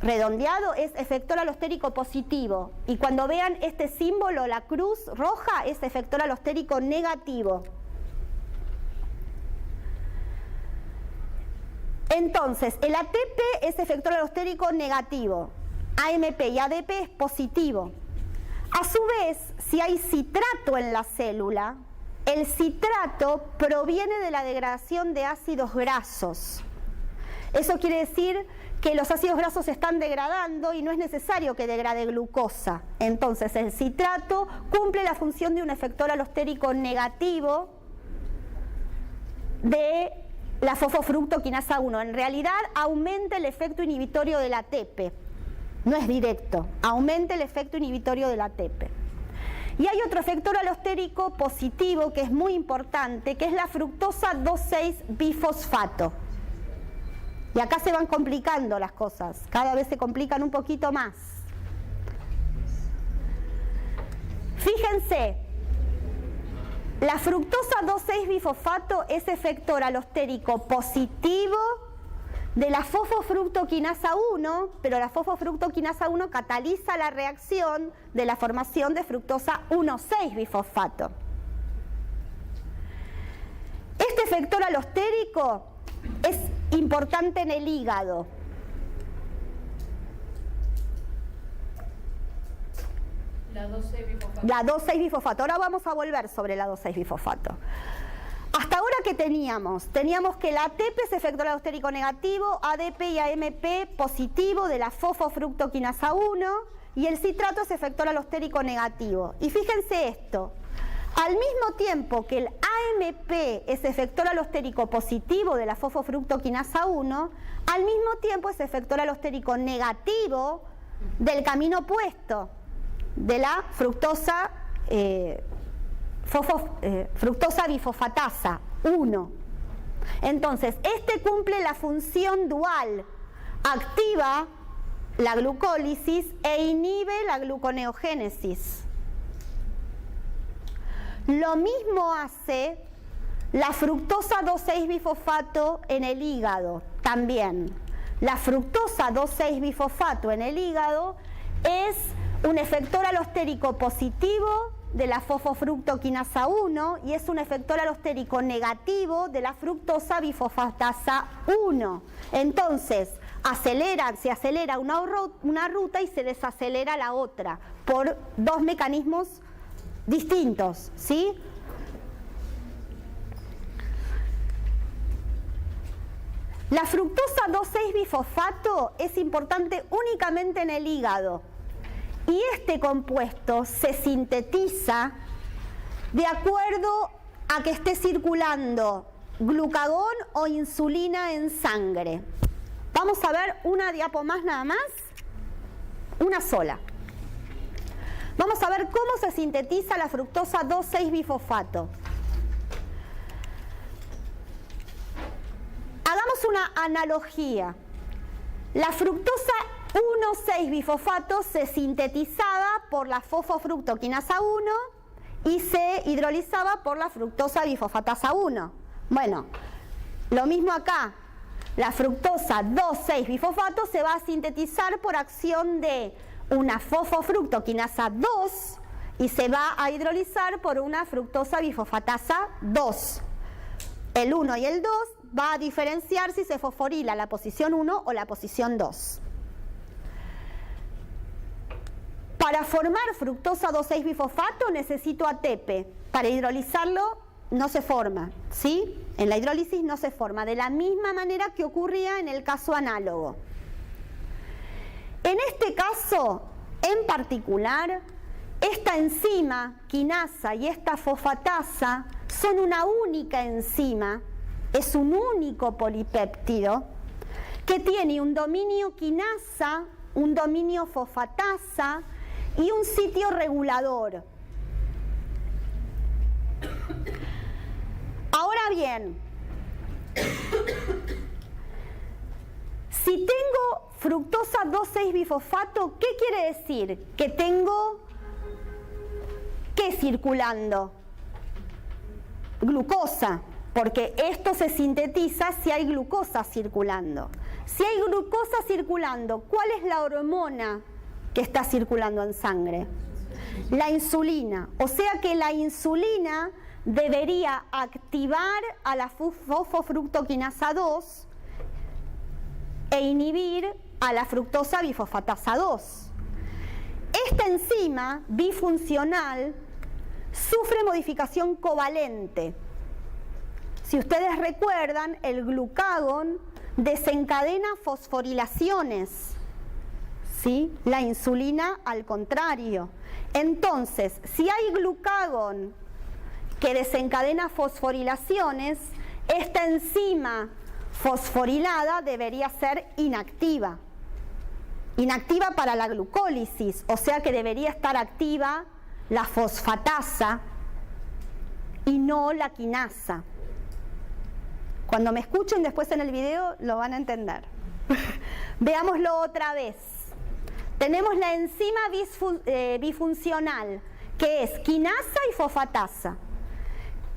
redondeado es efector alostérico positivo. Y cuando vean este símbolo, la cruz roja, es efector alostérico negativo. Entonces, el ATP es efector alostérico negativo. AMP y ADP es positivo. A su vez, si hay citrato en la célula, el citrato proviene de la degradación de ácidos grasos. Eso quiere decir que los ácidos grasos se están degradando y no es necesario que degrade glucosa. Entonces, el citrato cumple la función de un efector alostérico negativo de la fosfofructoquinasa 1. En realidad, aumenta el efecto inhibitorio del ATP. No es directo, aumenta el efecto inhibitorio del ATP. Y hay otro efector alostérico positivo que es muy importante, que es la fructosa 2,6-bifosfato. Y acá se van complicando las cosas, cada vez se complican un poquito más. Fíjense, la fructosa 2,6-bifosfato es efector alostérico positivo de la fosfofructoquinasa 1, pero la fosfofructoquinasa 1 cataliza la reacción de la formación de fructosa 1,6-bifosfato. Este efector alostérico es importante en el hígado. La 2,6-bifosfato. La 2,6-bifosfato. Ahora vamos a volver sobre la 2,6-bifosfato. Hasta ahora, ¿qué teníamos? Teníamos que el ATP es efector alostérico negativo, ADP y AMP positivo de la fosfofructoquinasa 1 y el citrato es efector alostérico negativo. Y fíjense esto, al mismo tiempo que el AMP es efector alostérico positivo de la fosfofructoquinasa 1, al mismo tiempo es efector alostérico negativo del camino opuesto, de la fructosa fructosa bifosfatasa 1. Entonces, este cumple la función dual, activa la glucólisis e inhibe la gluconeogénesis. Lo mismo hace la fructosa 2,6-bifosfato en el hígado también. La fructosa 2,6-bifosfato en el hígado es un efector alostérico positivo de la fosfofructoquinasa 1 y es un efector alostérico negativo de la fructosa bifosfatasa 1. Entonces, se acelera una ruta y se desacelera la otra por dos mecanismos distintos, ¿sí? La fructosa 2,6-bifosfato es importante únicamente en el hígado. Y este compuesto se sintetiza de acuerdo a que esté circulando glucagón o insulina en sangre. Vamos a ver una diapo más nada más, una sola. Vamos a ver cómo se sintetiza la fructosa 2,6-bifosfato. Hagamos una analogía. La fructosa 1,6-bifosfato se sintetizaba por la fosfofructoquinasa 1 y se hidrolizaba por la fructosa bifosfatasa 1. Bueno, lo mismo acá. La fructosa 2,6-bifosfato se va a sintetizar por acción de una fosfofructoquinasa 2 y se va a hidrolizar por una fructosa bifosfatasa 2. El 1 y el 2 va a diferenciar si se fosforila la posición 1 o la posición 2. Para formar fructosa 2,6-bifosfato necesito ATP. Para hidrolizarlo no se forma, ¿sí? En la hidrólisis no se forma, de la misma manera que ocurría en el caso análogo. En este caso, en particular, esta enzima quinasa y esta fosfatasa son una única enzima, es un único polipéptido que tiene un dominio quinasa, un dominio fosfatasa y un sitio regulador. Ahora bien, si tengo fructosa 2,6-bifosfato, ¿qué quiere decir? Que tengo, ¿qué circulando? Glucosa, porque esto se sintetiza si hay glucosa circulando. Si hay glucosa circulando, ¿cuál es la hormona que está circulando en sangre? La insulina. O sea que la insulina debería activar a la fosfofructoquinasa 2 e inhibir a la fructosa bifosfatasa 2. Esta enzima bifuncional sufre modificación covalente. Si ustedes recuerdan, el glucagón desencadena fosforilaciones, ¿sí? La insulina al contrario. Entonces, si hay glucagón que desencadena fosforilaciones, esta enzima fosforilada debería ser inactiva. Inactiva para la glucólisis, o sea que debería estar activa la fosfatasa y no la quinasa. Cuando me escuchen después en el video lo van a entender. Veámoslo otra vez. Tenemos la enzima bifuncional, que es quinasa y fosfatasa,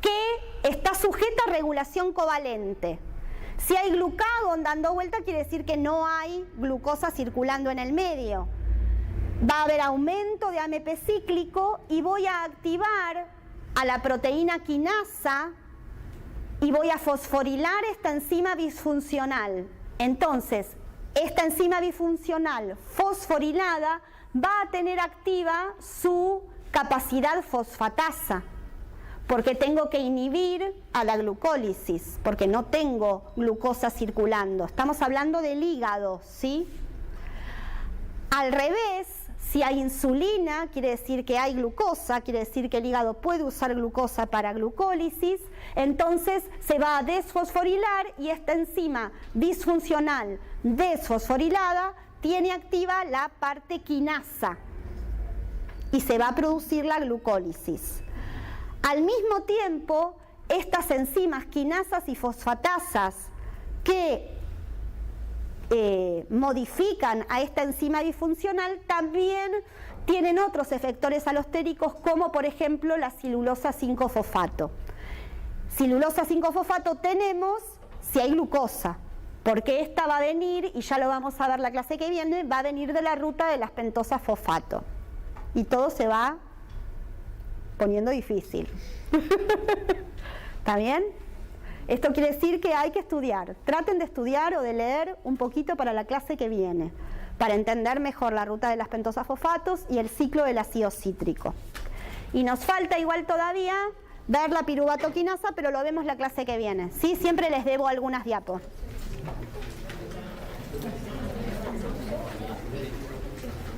que está sujeta a regulación covalente. Si hay glucagón dando vuelta, quiere decir que no hay glucosa circulando en el medio. Va a haber aumento de AMP cíclico y voy a activar a la proteína quinasa y voy a fosforilar esta enzima bifuncional. Entonces, esta enzima bifuncional fosforilada va a tener activa su capacidad fosfatasa, porque tengo que inhibir a la glucólisis, porque no tengo glucosa circulando. Estamos hablando del hígado, ¿sí? Al revés, si hay insulina, quiere decir que hay glucosa, quiere decir que el hígado puede usar glucosa para glucólisis, entonces se va a desfosforilar y esta enzima disfuncional desfosforilada tiene activa la parte quinasa y se va a producir la glucólisis. Al mismo tiempo, estas enzimas quinasas y fosfatasas que modifican a esta enzima disfuncional también tienen otros efectores alostéricos, como por ejemplo la celulosa 5-fosfato. Celulosa 5-fosfato tenemos si hay glucosa, porque esta va a venir, y ya lo vamos a ver la clase que viene, va a venir de la ruta de las pentosas fosfato. Y todo se va poniendo difícil. ¿Está bien? Esto quiere decir que hay que estudiar. Traten de estudiar o de leer un poquito para la clase que viene, para entender mejor la ruta de las pentosas fosfatos y el ciclo del ácido cítrico. Y nos falta igual todavía ver la piruvatoquinasa, pero lo vemos la clase que viene. ¿Sí? Siempre les debo algunas diapos.